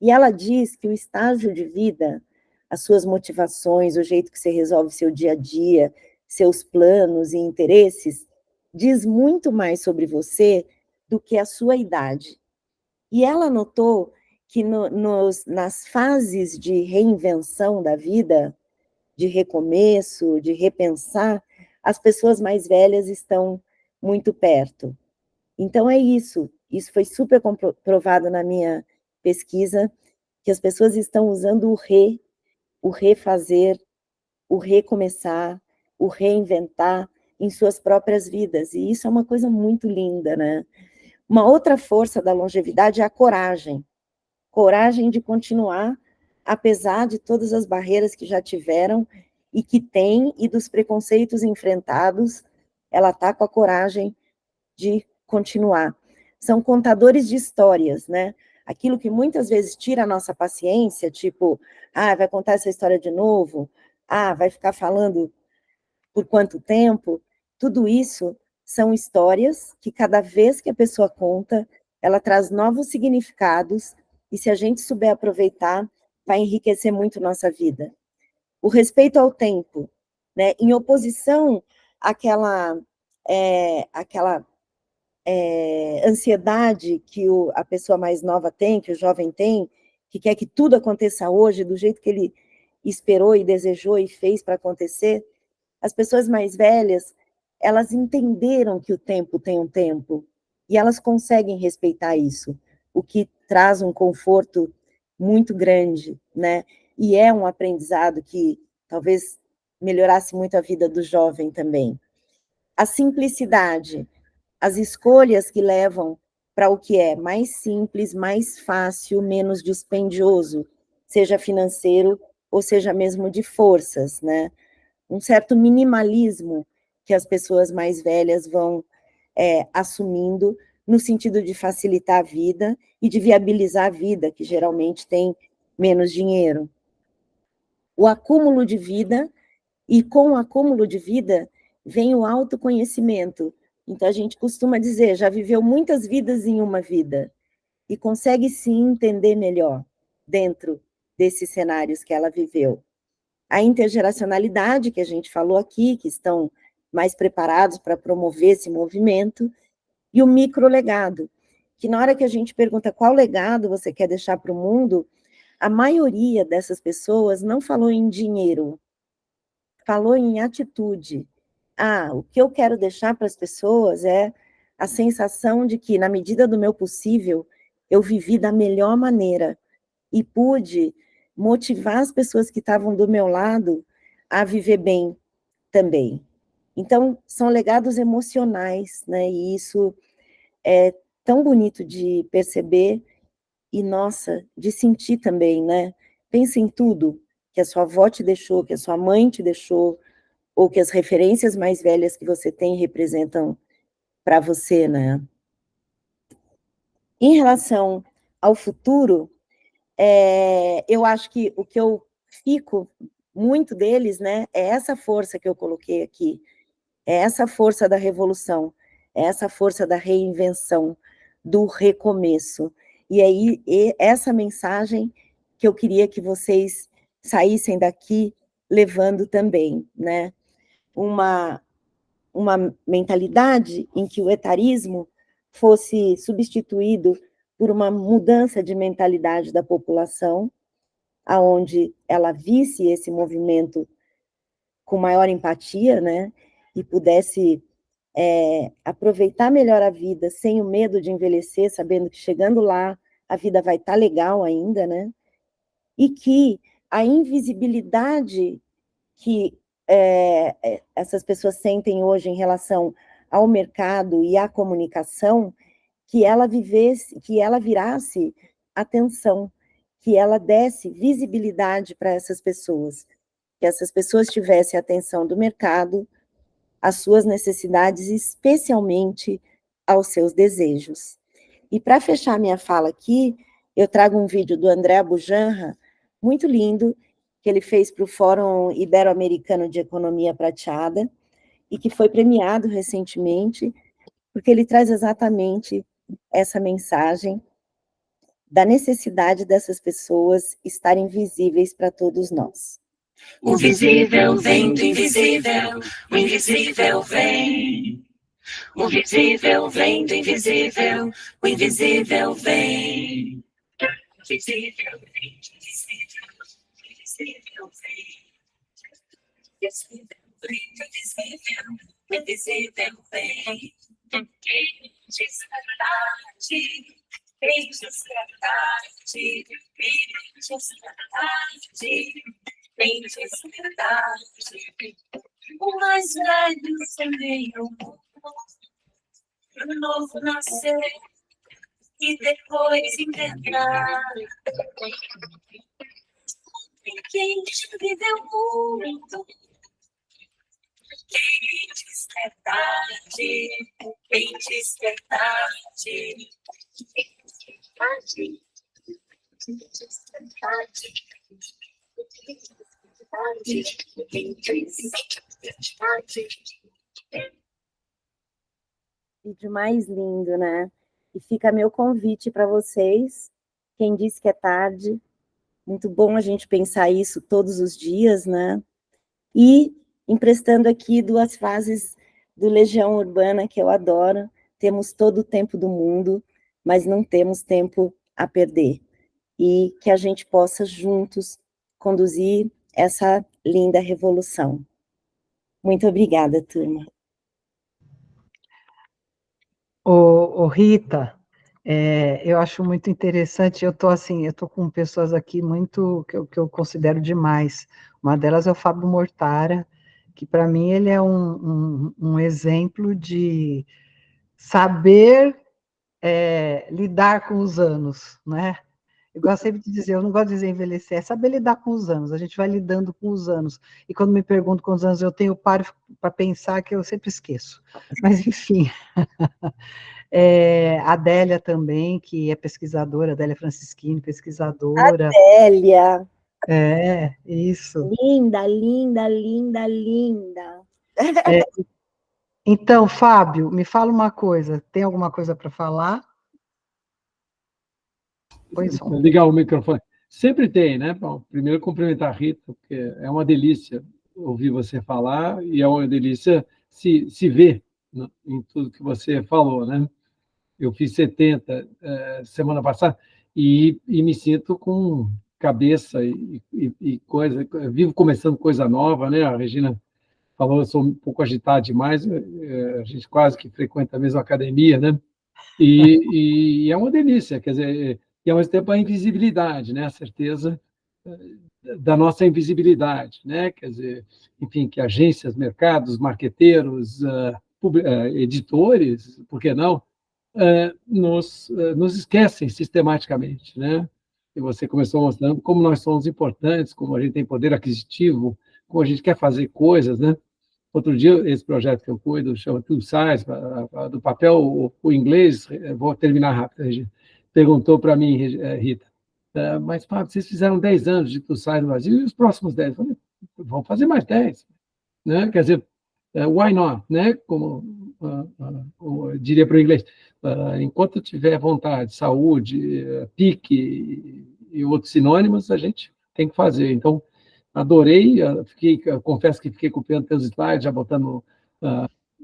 e ela diz que o estágio de vida, as suas motivações, o jeito que você resolve seu dia a dia, seus planos e interesses, diz muito mais sobre você do que a sua idade. E ela notou que nas fases de reinvenção da vida, de recomeço, de repensar, as pessoas mais velhas estão muito perto. Então é isso foi super comprovado na minha pesquisa, que as pessoas estão usando o refazer, o recomeçar, o reinventar em suas próprias vidas, e isso é uma coisa muito linda, né? Uma outra força da longevidade é a coragem de continuar, apesar de todas as barreiras que já tiveram e que tem, e dos preconceitos enfrentados, ela está com a coragem de continuar. São contadores de histórias, né? Aquilo que muitas vezes tira a nossa paciência, tipo, vai contar essa história de novo, vai ficar falando por quanto tempo, tudo isso são histórias que cada vez que a pessoa conta, ela traz novos significados, e se a gente souber aproveitar, vai enriquecer muito nossa vida. O respeito ao tempo, né? Em oposição àquela ansiedade que a pessoa mais nova tem, que o jovem tem, que quer que tudo aconteça hoje, do jeito que ele esperou e desejou e fez para acontecer, as pessoas mais velhas, elas entenderam que o tempo tem um tempo, e elas conseguem respeitar isso, o que traz um conforto muito grande, né? E é um aprendizado que talvez melhorasse muito a vida do jovem também. A simplicidade, as escolhas que levam para o que é mais simples, mais fácil, menos dispendioso, seja financeiro ou seja mesmo de forças, né? Um certo minimalismo que as pessoas mais velhas vão assumindo no sentido de facilitar a vida e de viabilizar a vida, que geralmente tem menos dinheiro. O acúmulo de vida, e com o acúmulo de vida vem o autoconhecimento. Então, a gente costuma dizer, já viveu muitas vidas em uma vida, e consegue se entender melhor dentro desses cenários que ela viveu. A intergeracionalidade, que a gente falou aqui, que estão mais preparados para promover esse movimento, e o microlegado, que na hora que a gente pergunta qual legado você quer deixar para o mundo, a maioria dessas pessoas não falou em dinheiro, falou em atitude. O que eu quero deixar para as pessoas é a sensação de que, na medida do meu possível, eu vivi da melhor maneira e pude motivar as pessoas que estavam do meu lado a viver bem também. Então, são legados emocionais, né? E isso é tão bonito de perceber e, nossa, de sentir também, né? Pensa em tudo que a sua avó te deixou, que a sua mãe te deixou, ou que as referências mais velhas que você tem representam para você, né? Em relação ao futuro, eu acho que o que eu fico muito deles, né, é essa força que eu coloquei aqui, é essa força da revolução, é essa força da reinvenção, do recomeço. E aí, essa mensagem que eu queria que vocês saíssem daqui levando também, né? Uma mentalidade em que o etarismo fosse substituído por uma mudança de mentalidade da população, aonde ela visse esse movimento com maior empatia, né, e pudesse aproveitar melhor a vida, sem o medo de envelhecer, sabendo que chegando lá, a vida vai estar legal ainda, né, e que a invisibilidade que essas pessoas sentem hoje em relação ao mercado e à comunicação, que ela virasse atenção, que ela desse visibilidade para essas pessoas, que essas pessoas tivessem atenção do mercado, às suas necessidades, especialmente aos seus desejos. E para fechar minha fala aqui, eu trago um vídeo do André Abujanra, muito lindo, que ele fez para o Fórum Ibero-Americano de Economia Prateada, e que foi premiado recentemente, porque ele traz exatamente essa mensagem da necessidade dessas pessoas estarem visíveis para todos nós. O visível vem do invisível, o invisível vem. O visível vem do invisível, o invisível vem. O visível vem do invisível, o invisível vem. O visível vem do invisível, o invisível vem. Quem diz verdade, quem diz verdade, quem diz verdade. Quem diz verdade, o mais velho semeia o mundo, o novo nascer e depois inventar. Quem vive o mundo, quem diz verdade, quem diz verdade, quem diz verdade. Vídeo mais lindo, né? E fica meu convite para vocês, quem disse que é tarde, muito bom a gente pensar isso todos os dias, né? E emprestando aqui 2 frases do Legião Urbana, que eu adoro: temos todo o tempo do mundo, mas não temos tempo a perder. E que a gente possa juntos conduzir essa linda revolução. Muito obrigada, turma. Rita, eu acho muito interessante, eu estou com pessoas aqui muito, que eu considero demais. Uma delas é o Fábio Mortara, que para mim ele é um exemplo de saber lidar com os anos, né? Eu gosto sempre de dizer, eu não gosto de dizer envelhecer, é saber lidar com os anos, a gente vai lidando com os anos. E quando me pergunto quantos anos eu tenho, eu paro para pensar que eu sempre esqueço. Mas, enfim. A Adélia também, que é pesquisadora, Adélia Francischini, pesquisadora. Adélia! Isso. Linda, linda, linda, linda. Então, Fábio, me fala uma coisa, tem alguma coisa para falar? Põe som. Ligar o microfone. Sempre tem, né? Bom, primeiro cumprimentar a Rita, porque é uma delícia ouvir você falar e é uma delícia se ver, né, em tudo que você falou, né? Eu fiz 70 semana passada e me sinto com cabeça e coisa, vivo começando coisa nova, né? A Regina falou, eu sou um pouco agitado demais, a gente quase que frequenta a mesma academia, né? E é uma delícia, quer dizer, e ao mesmo tempo a invisibilidade, né? A certeza da nossa invisibilidade, né? Quer dizer, enfim, que agências, mercados, marqueteiros, editores, por que não, nos esquecem sistematicamente, né? E você começou mostrando como nós somos importantes, como a gente tem poder aquisitivo, como a gente quer fazer coisas, né? Outro dia, esse projeto que eu cuido, chama Two Sides, do papel, o inglês, vou terminar rápido, Regina, perguntou para mim, Rita, mas, Fábio, vocês fizeram 10 anos de Two Sides no Brasil, e os próximos 10? Eu falei, vamos fazer mais 10. Né? Quer dizer, why not? Né? Como eu diria para o inglês, enquanto tiver vontade, saúde, pique e outros sinônimos, a gente tem que fazer. Então, adorei, confesso que fiquei copiando teus slides, já botando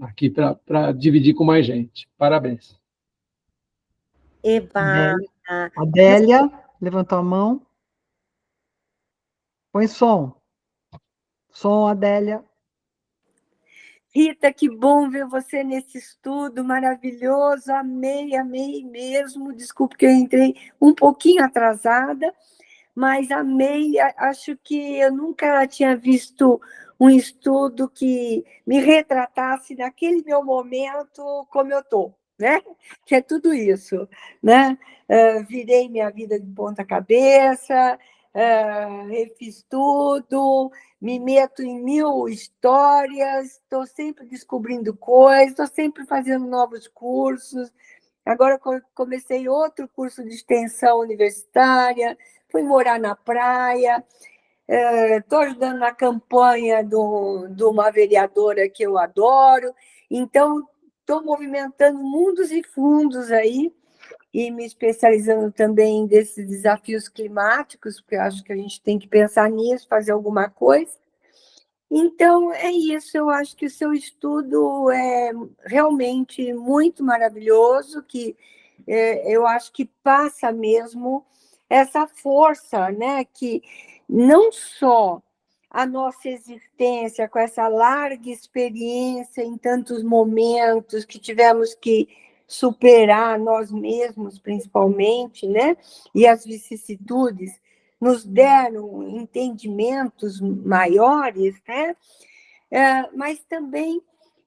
aqui para dividir com mais gente. Parabéns. Eba! Adélia, levantou a mão. Põe som. Som, Adélia. Rita, que bom ver você nesse estudo maravilhoso, amei, amei mesmo. Desculpe que eu entrei um pouquinho atrasada, mas amei. Acho que eu nunca tinha visto um estudo que me retratasse naquele meu momento como eu estou, né? Que é tudo isso, né? Virei minha vida de ponta cabeça, refiz tudo, me meto em 1000 histórias, estou sempre descobrindo coisas, estou sempre fazendo novos cursos. Agora comecei outro curso de extensão universitária, fui morar na praia, estou ajudando na campanha de uma vereadora que eu adoro, então estou movimentando mundos e fundos aí, e me especializando também desses desafios climáticos, porque eu acho que a gente tem que pensar nisso, fazer alguma coisa. Então, é isso, eu acho que o seu estudo é realmente muito maravilhoso, que eu acho que passa mesmo essa força, né? Que não só a nossa existência, com essa larga experiência em tantos momentos que tivemos que superar nós mesmos, principalmente, né? E as vicissitudes nos deram entendimentos maiores, né? Mas também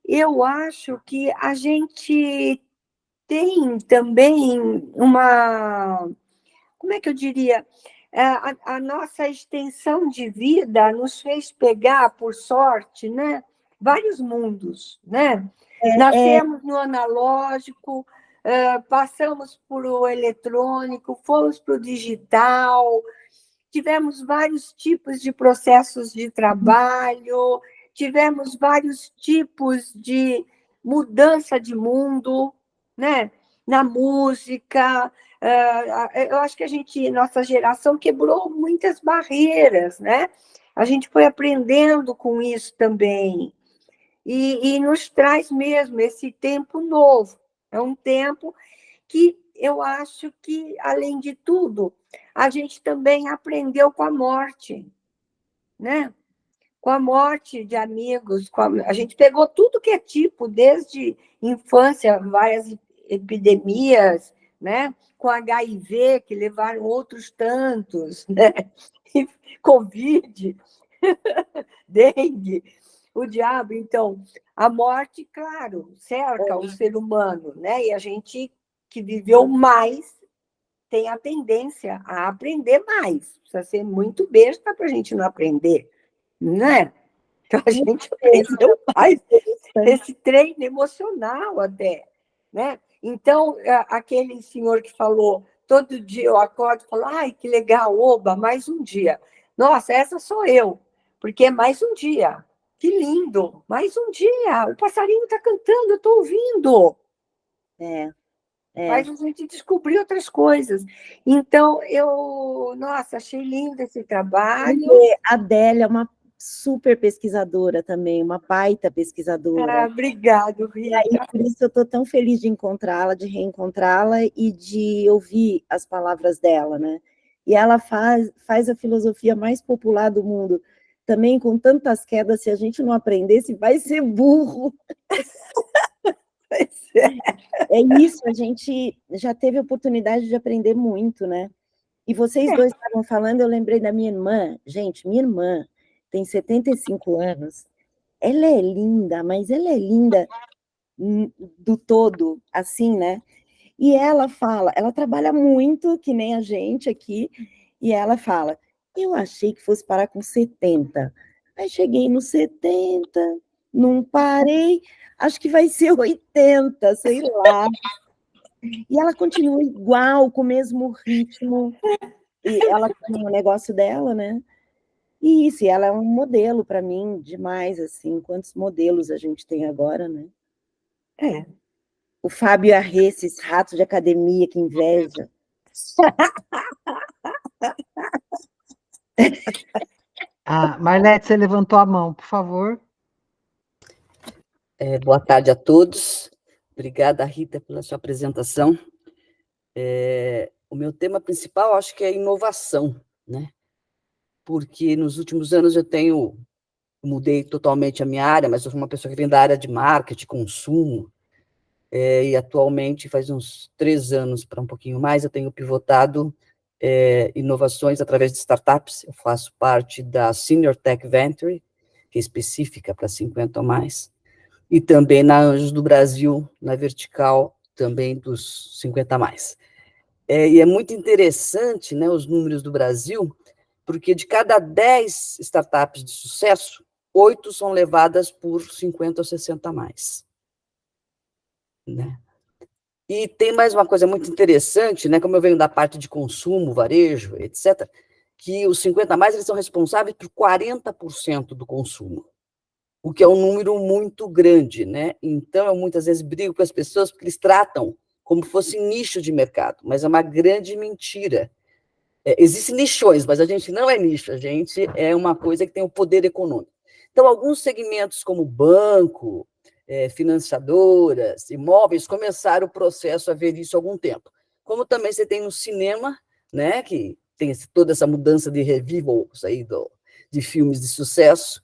eu acho que a gente tem também uma, como é que eu diria? A nossa extensão de vida nos fez pegar, por sorte, né? Vários mundos, né? Nascemos no analógico, passamos por o eletrônico, fomos para o digital, tivemos vários tipos de processos de trabalho, tivemos vários tipos de mudança de mundo, né? Na música. Eu acho que nossa geração quebrou muitas barreiras, né? A gente foi aprendendo com isso também. E nos traz mesmo esse tempo novo. É um tempo que eu acho que, além de tudo, a gente também aprendeu com a morte, né? Com a morte de amigos, a gente pegou tudo que é tipo, desde infância, várias epidemias, né? Com HIV, que levaram outros tantos, né? Covid, dengue, o diabo. Então, a morte, claro, cerca o ser humano, né? E a gente que viveu mais tem a tendência a aprender mais. Precisa ser muito besta para a gente não aprender, né? Então, a gente aprendeu mais esse treino emocional até, né? Então, aquele senhor que falou, todo dia eu acordo e falo, ai, que legal, oba, mais um dia. Nossa, essa sou eu, porque é mais um dia. Que lindo, mais um dia. O passarinho está cantando, eu estou ouvindo. Faz a gente descobrir outras coisas. Então, nossa, achei lindo esse trabalho. A Adélia é uma super pesquisadora também, uma baita pesquisadora. Obrigado, Rita. E aí, por isso eu estou tão feliz de encontrá-la, de reencontrá-la e de ouvir as palavras dela, né? E ela faz a filosofia mais popular do mundo. Também com tantas quedas, se a gente não aprendesse, vai ser burro. É isso, a gente já teve a oportunidade de aprender muito, né? E vocês dois estavam falando, eu lembrei da minha irmã. Gente, minha irmã tem 75 anos. Ela é linda, mas ela é linda do todo, assim, né? E ela fala, ela trabalha muito, que nem a gente aqui, e ela fala, eu achei que fosse parar com 70. Aí cheguei nos 70, não parei, acho que vai ser 80, sei lá. E ela continua igual, com o mesmo ritmo. E ela tem o negócio dela, né? E isso, e ela é um modelo para mim demais, assim. Quantos modelos a gente tem agora, né? O Fábio Arrê, esses ratos de academia, que inveja. Marlete, você levantou a mão, por favor. Boa tarde a todos. Obrigada, Rita, pela sua apresentação. O meu tema principal, acho que é inovação, né? Porque nos últimos anos eu mudei totalmente a minha área, mas eu sou uma pessoa que vem da área de marketing, consumo, e atualmente, faz uns 3 anos para um pouquinho mais, eu tenho pivotado inovações através de startups. Eu faço parte da Senior Tech Venture, que é específica para 50 ou mais, e também na Anjos do Brasil, na vertical, também dos 50 a mais. E é muito interessante, né, os números do Brasil, porque de cada 10 startups de sucesso, 8 são levadas por 50 ou 60 a mais. Né? E tem mais uma coisa muito interessante, né, como eu venho da parte de consumo, varejo, etc., que os 50 a mais eles são responsáveis por 40% do consumo, o que é um número muito grande, né? Então, eu muitas vezes brigo com as pessoas porque eles tratam como se fosse nicho de mercado, mas é uma grande mentira. Existem nichões, mas a gente não é nicho, a gente é uma coisa que tem o poder econômico. Então, alguns segmentos como banco, financiadoras, imóveis, começaram o processo a ver isso há algum tempo. Como também você tem no cinema, né, que tem toda essa mudança de revivals aí de filmes de sucesso,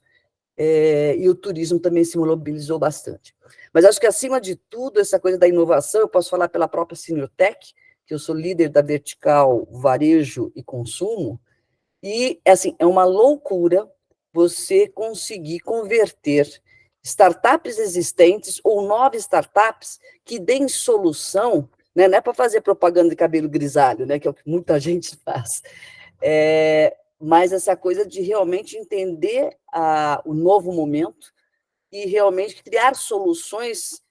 e o turismo também se mobilizou bastante. Mas acho que, acima de tudo, essa coisa da inovação, eu posso falar pela própria Senior Tech, que eu sou líder da vertical varejo e consumo, e, assim, é uma loucura você conseguir converter startups existentes ou novas startups que deem solução, né, não é para fazer propaganda de cabelo grisalho, né, que é o que muita gente faz, mas essa coisa de realmente entender o novo momento e realmente criar soluções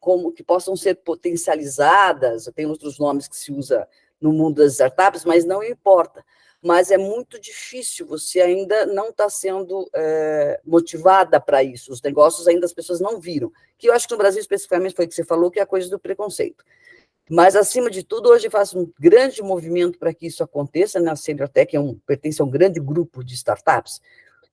como que possam ser potencializadas. Tem outros nomes que se usa no mundo das startups, mas não importa. Mas é muito difícil, você ainda não está sendo motivada para isso. Os negócios ainda as pessoas não viram. Que eu acho que no Brasil, especificamente, foi o que você falou, que é a coisa do preconceito. Mas, acima de tudo, hoje faço um grande movimento para que isso aconteça, né? A Senior Tech pertence a um grande grupo de startups,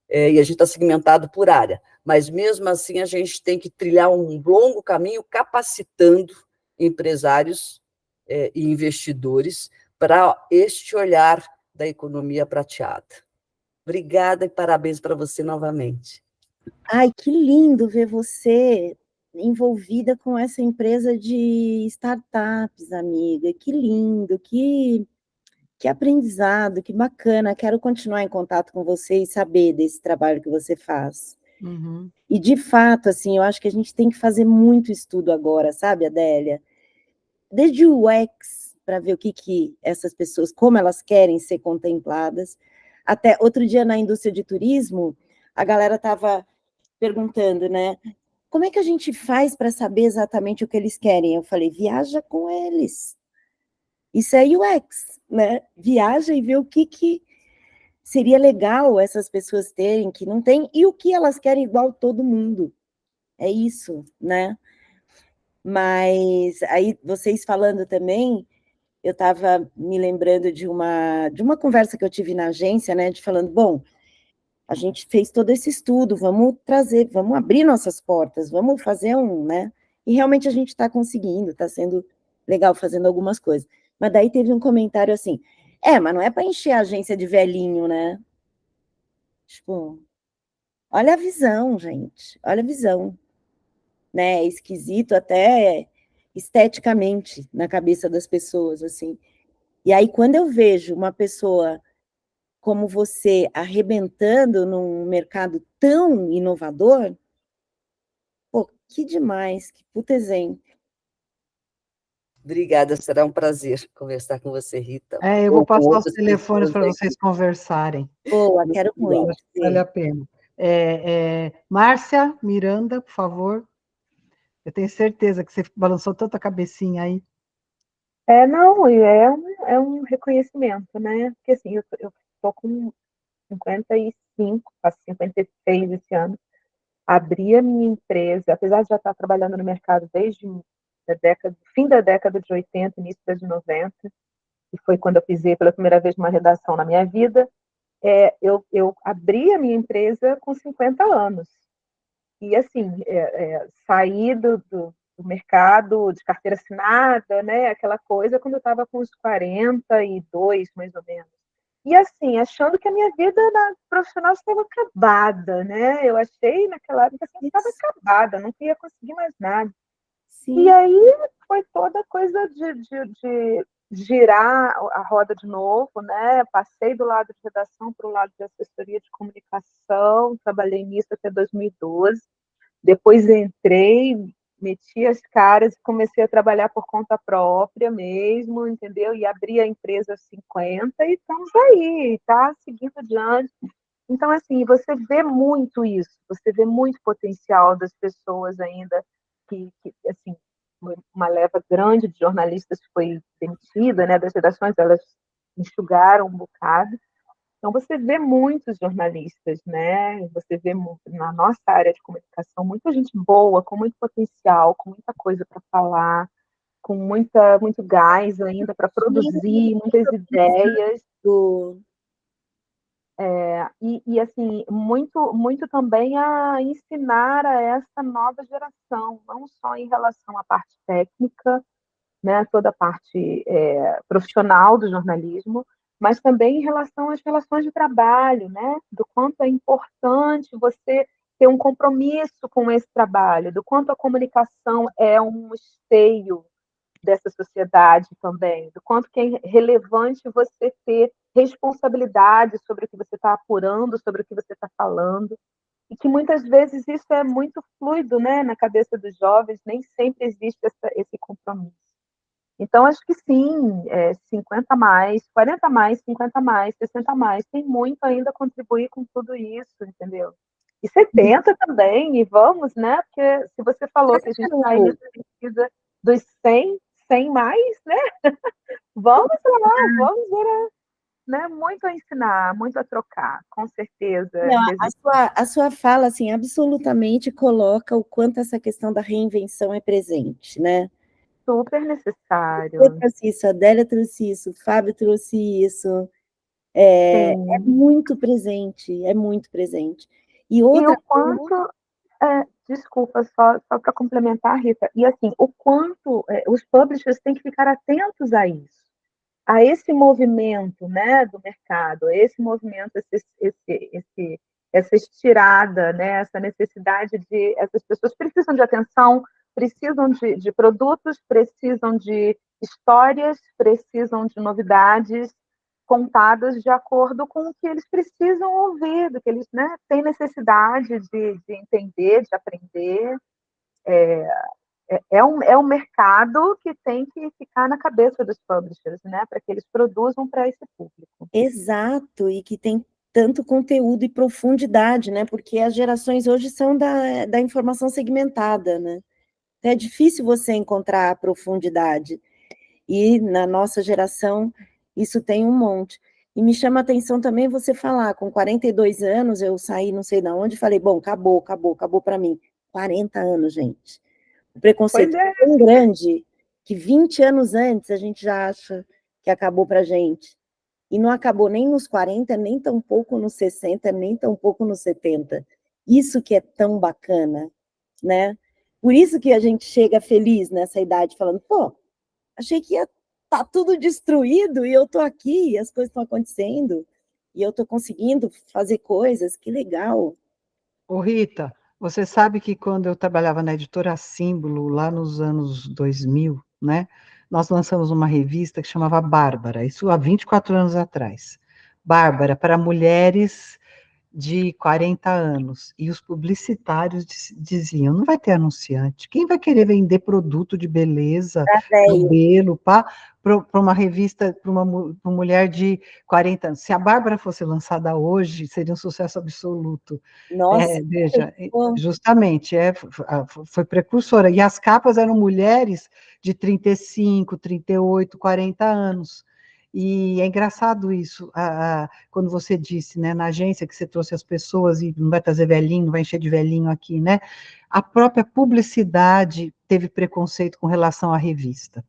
e a gente está segmentado por área. Mas, mesmo assim, a gente tem que trilhar um longo caminho capacitando empresários e investidores para este olhar da economia prateada. Obrigada e parabéns para você novamente. Ai, que lindo ver você envolvida com essa empresa de startups, amiga. Que lindo, que aprendizado, que bacana. Quero continuar em contato com você e saber desse trabalho que você faz. Uhum. E, de fato, assim, eu acho que a gente tem que fazer muito estudo agora, sabe, Adélia? Desde o UX, para ver o que essas pessoas, como elas querem ser contempladas. Até outro dia na indústria de turismo, a galera estava perguntando, né? Como é que a gente faz para saber exatamente o que eles querem? Eu falei, viaja com eles. Isso é UX, né? Viaja e vê o que seria legal essas pessoas terem, que não tem, e o que elas querem igual todo mundo. É isso, né? Mas aí, vocês falando também, eu estava me lembrando de uma conversa que eu tive na agência, né? De falando, bom, a gente fez todo esse estudo, vamos trazer, vamos abrir nossas portas, vamos fazer né? E realmente a gente está conseguindo, está sendo legal fazendo algumas coisas. Mas daí teve um comentário assim, mas não é para encher a agência de velhinho, né? Tipo, olha a visão, gente, olha a visão. Né? É esquisito até esteticamente na cabeça das pessoas, assim. E aí, quando eu vejo uma pessoa como você arrebentando num mercado tão inovador, pô, que demais, que puta exemplo. Obrigada, será um prazer conversar com você, Rita. Eu vou passar os telefones para vocês conversarem. Boa, quero muito. Vale a pena. Márcia Miranda, por favor. Eu tenho certeza que você balançou tanta cabecinha aí. Não, é um reconhecimento, né? Porque assim, eu estou com 55, faço 56 esse ano. Abri a minha empresa, apesar de já estar trabalhando no mercado desde fim da década de 80, início da de 90, e foi quando eu pisei pela primeira vez numa redação na minha vida. Eu abri a minha empresa com 50 anos. E, assim, saí do mercado de carteira assinada, né, aquela coisa, quando eu estava com uns 42, mais ou menos. E, assim, achando que a minha vida profissional estava acabada, né? Eu achei, naquela época, assim, que estava acabada, não ia conseguir mais nada. Sim. E aí foi toda coisa de girar a roda de novo, né? Passei do lado de redação para o lado de assessoria de comunicação, trabalhei nisso até 2012. Depois entrei, meti as caras e comecei a trabalhar por conta própria mesmo, entendeu? E abri a empresa aos 50 e estamos aí, tá? Seguindo adiante. Então, assim, você vê muito isso, você vê muito potencial das pessoas ainda que assim, uma leva grande de jornalistas foi demitida, né, das redações, elas enxugaram um bocado. Então, você vê muitos jornalistas, né? Você vê na nossa área de comunicação muita gente boa, com muito potencial, com muita coisa para falar, com muito gás ainda para produzir, muitas ideias. E assim, muito também a ensinar a essa nova geração, não só em relação à parte técnica, né, toda a parte profissional do jornalismo, mas também em relação às relações de trabalho, né, do quanto é importante você ter um compromisso com esse trabalho, do quanto a comunicação é um esteio dessa sociedade também, do quanto que é relevante você ter responsabilidade sobre o que você está apurando, sobre o que você está falando, e que muitas vezes isso é muito fluido, né, na cabeça dos jovens, nem sempre existe esse compromisso. Então, acho que sim, 50 mais, 40 mais, 50 mais, 60 mais, tem muito ainda a contribuir com tudo isso, entendeu? E 70 também, e vamos, né? Porque se você falou que a gente está aí nessa pesquisa dos 100 mais, né? Vamos lá, vamos ver, né? Muito a ensinar, muito a trocar, com certeza. Não, a sua fala, assim, absolutamente coloca o quanto essa questão da reinvenção é presente, né? Super necessário. Eu trouxe isso, a Adélia trouxe isso, o Fábio trouxe isso. É muito presente, é muito presente. E outra coisa... Desculpa, só para complementar, Rita. E assim, o quanto os publishers têm que ficar atentos a isso, a esse movimento, né, do mercado, a esse movimento, essa estirada, né, essa necessidade de... Essas pessoas precisam de atenção, precisam de produtos, precisam de histórias, precisam de novidades contadas de acordo com o que eles precisam ouvir, do que eles, né, têm necessidade de entender, de aprender. é um mercado que tem que ficar na cabeça dos publishers, né, para que eles produzam para esse público. Exato, e que tem tanto conteúdo e profundidade, né? Porque as gerações hoje são da informação segmentada, né? É difícil você encontrar a profundidade. E na nossa geração, isso tem um monte. E me chama a atenção também você falar, com 42 anos, eu saí não sei de onde, e falei, bom, acabou para mim. 40 anos, gente. O preconceito é tão grande que 20 anos antes a gente já acha que acabou para a gente. E não acabou nem nos 40, nem tão pouco nos 60, nem tão pouco nos 70. Isso que é tão bacana, né? Por isso que a gente chega feliz nessa idade, falando, pô, achei que ia estar tudo destruído e eu estou aqui, e as coisas estão acontecendo, e eu estou conseguindo fazer coisas, que legal. Ô Rita, você sabe que quando eu trabalhava na editora Símbolo, lá nos anos 2000, né, nós lançamos uma revista que chamava Bárbara, isso há 24 anos atrás. Bárbara, para mulheres de 40 anos. E os publicitários diziam, não vai ter anunciante. Quem vai querer vender produto de beleza, cabelo, para uma revista, para uma mulher de 40 anos? Se a Bárbara fosse lançada hoje, seria um sucesso absoluto. Nossa, veja, justamente, foi precursora. E as capas eram mulheres de 35, 38, 40 anos. E é engraçado isso, quando você disse, né, na agência que você trouxe as pessoas e não vai trazer velhinho, não vai encher de velhinho aqui, né? A própria publicidade teve preconceito com relação à revista.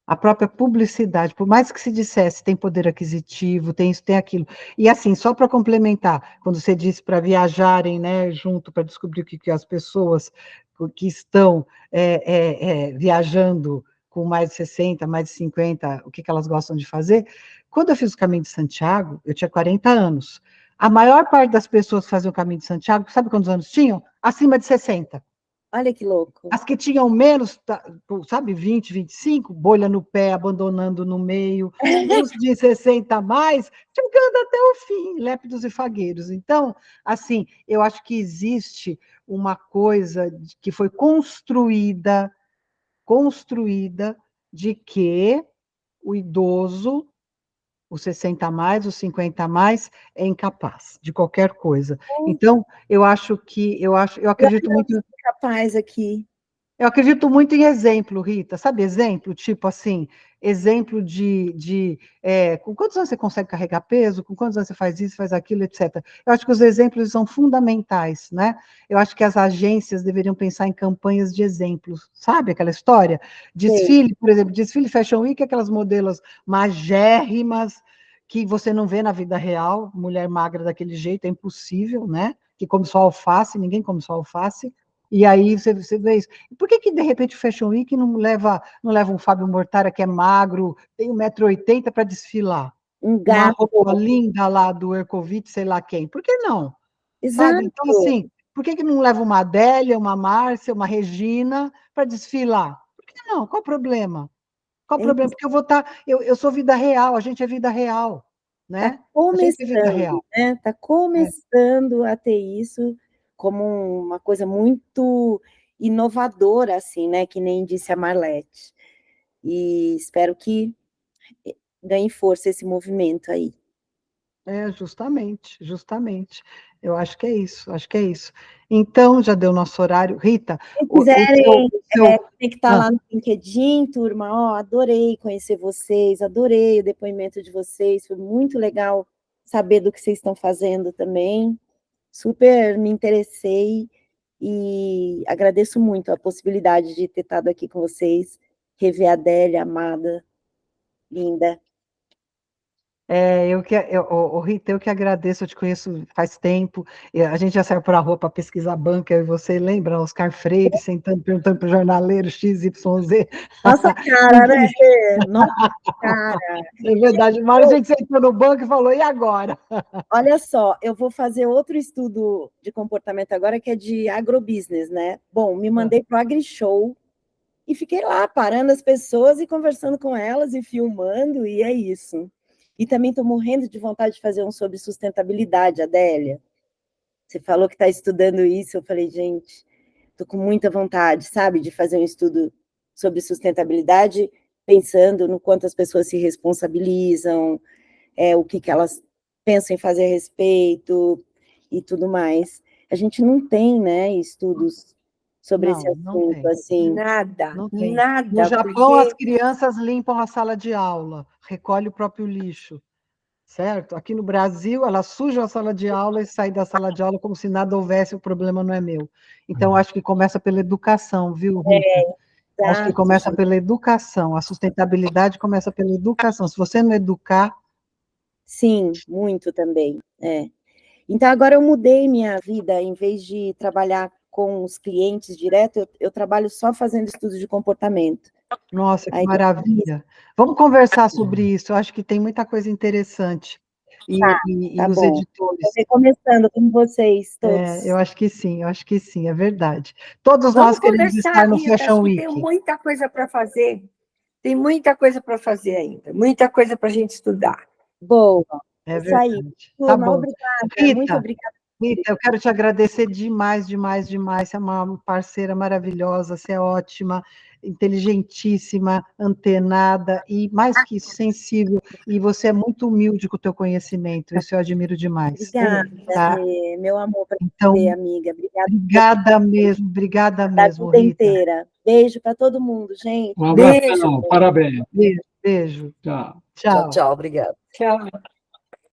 A própria publicidade, por mais que se dissesse, tem poder aquisitivo, tem isso, tem aquilo. E assim, só para complementar, quando você disse para viajarem, né, junto, para descobrir o que as pessoas que estão viajando com mais de 60, mais de 50, o que elas gostam de fazer. Quando eu fiz o Caminho de Santiago, eu tinha 40 anos. A maior parte das pessoas que faziam o Caminho de Santiago, sabe quantos anos tinham? Acima de 60. Olha que louco. As que tinham menos, sabe, 20, 25, bolha no pé, abandonando no meio. Os de 60 a mais, chegando até o fim, lépidos e fagueiros. Então, assim, eu acho que existe uma coisa que foi construída de que o idoso, os 60 a mais, os 50 a mais, é incapaz de qualquer coisa. Então, eu acredito muito... Incapaz aqui. Eu acredito muito em exemplo, Rita, sabe exemplo? Tipo assim, exemplo com quantos anos você consegue carregar peso, com quantos anos você faz isso, faz aquilo, etc. Eu acho que os exemplos são fundamentais, né? Eu acho que as agências deveriam pensar em campanhas de exemplos, sabe aquela história? Desfile, por exemplo, desfile Fashion Week, aquelas modelos magérrimas, que você não vê na vida real, mulher magra daquele jeito, é impossível, né? Que come só alface, ninguém come só alface. E aí você vê isso. Por que de repente o Fashion Week não leva um Fábio Mortara que é magro, tem 1,80 m para desfilar? Uma roupa linda lá do Ercovitch, sei lá quem. Por que não? Exato. Sabe? Então, assim, por que não leva uma Adélia, uma Márcia, uma Regina para desfilar? Por que não? Qual o problema? Qual o problema? Porque eu sou vida real, a gente é vida real, né? Tá começando, a gente é vida real. Né? Tá começando a ter isso como uma coisa muito inovadora, assim, né? Que nem disse a Marlete. E espero que ganhe força esse movimento aí. Justamente. Eu acho que é isso, Então, já deu nosso horário. Rita, se quiserem conectar lá no LinkedIn, turma, adorei conhecer vocês, adorei o depoimento de vocês, foi muito legal saber do que vocês estão fazendo também, super me interessei e agradeço muito a possibilidade de ter estado aqui com vocês, rever a Adélia, amada, linda. Rita, eu que agradeço, eu te conheço faz tempo, a gente já saiu para a rua para pesquisar banca, eu e você, lembra? Oscar Freire sentando, perguntando para o jornaleiro XYZ. Nossa cara, né? Nossa cara. É verdade, uma hora a gente sentou no banco e falou, e agora? Olha só, eu vou fazer outro estudo de comportamento agora, que é de agrobusiness, né? Bom, me mandei para o AgriShow e fiquei lá, parando as pessoas e conversando com elas e filmando, e é isso. E também estou morrendo de vontade de fazer um sobre sustentabilidade, Adélia. Você falou que está estudando isso, eu falei, gente, Estou com muita vontade, sabe, de fazer um estudo sobre sustentabilidade, pensando no quanto as pessoas se responsabilizam, o que elas pensam em fazer a respeito e tudo mais. A gente não tem, né, estudos sobre esse assunto, assim. Nada, Não tem. nada. No Japão, porque- as crianças limpam a sala de aula, recolhem o próprio lixo, certo? Aqui no Brasil, elas sujam a sala de aula e saem da sala de aula como se nada houvesse, o problema não é meu. Então, acho que começa pela educação, viu, Rita? Acho que começa pela educação, a sustentabilidade começa pela educação. Se você não educar... Sim, muito também, Então, agora eu mudei minha vida, em vez de trabalhar com os clientes direto, eu trabalho só fazendo estudos de comportamento. Nossa, que maravilha. Vamos conversar sobre isso, eu acho que tem muita coisa interessante. E os bom. editores... Estou começando com vocês todos. Eu acho que sim, é verdade. Todos nós queremos estar no Rita, Fashion acho que Week. tem muita coisa para fazer. Tem muita coisa para fazer ainda, muita coisa para a gente estudar. Boa. É Isso aí. verdade. Turma, Tá bom. obrigada, muito obrigada. Rita, eu quero te agradecer demais, demais, demais. Você é uma parceira maravilhosa, você é ótima, inteligentíssima, antenada e, mais que isso, sensível. E você é muito humilde com o teu conhecimento. Isso eu admiro demais. Obrigada, Tá? meu amor para Então, você, amiga. obrigada Da mesmo, vida Rita. inteira. Beijo para todo mundo, gente. Um abração, parabéns. Beijo. Tchau. Tchau, tchau, obrigada. Tchau.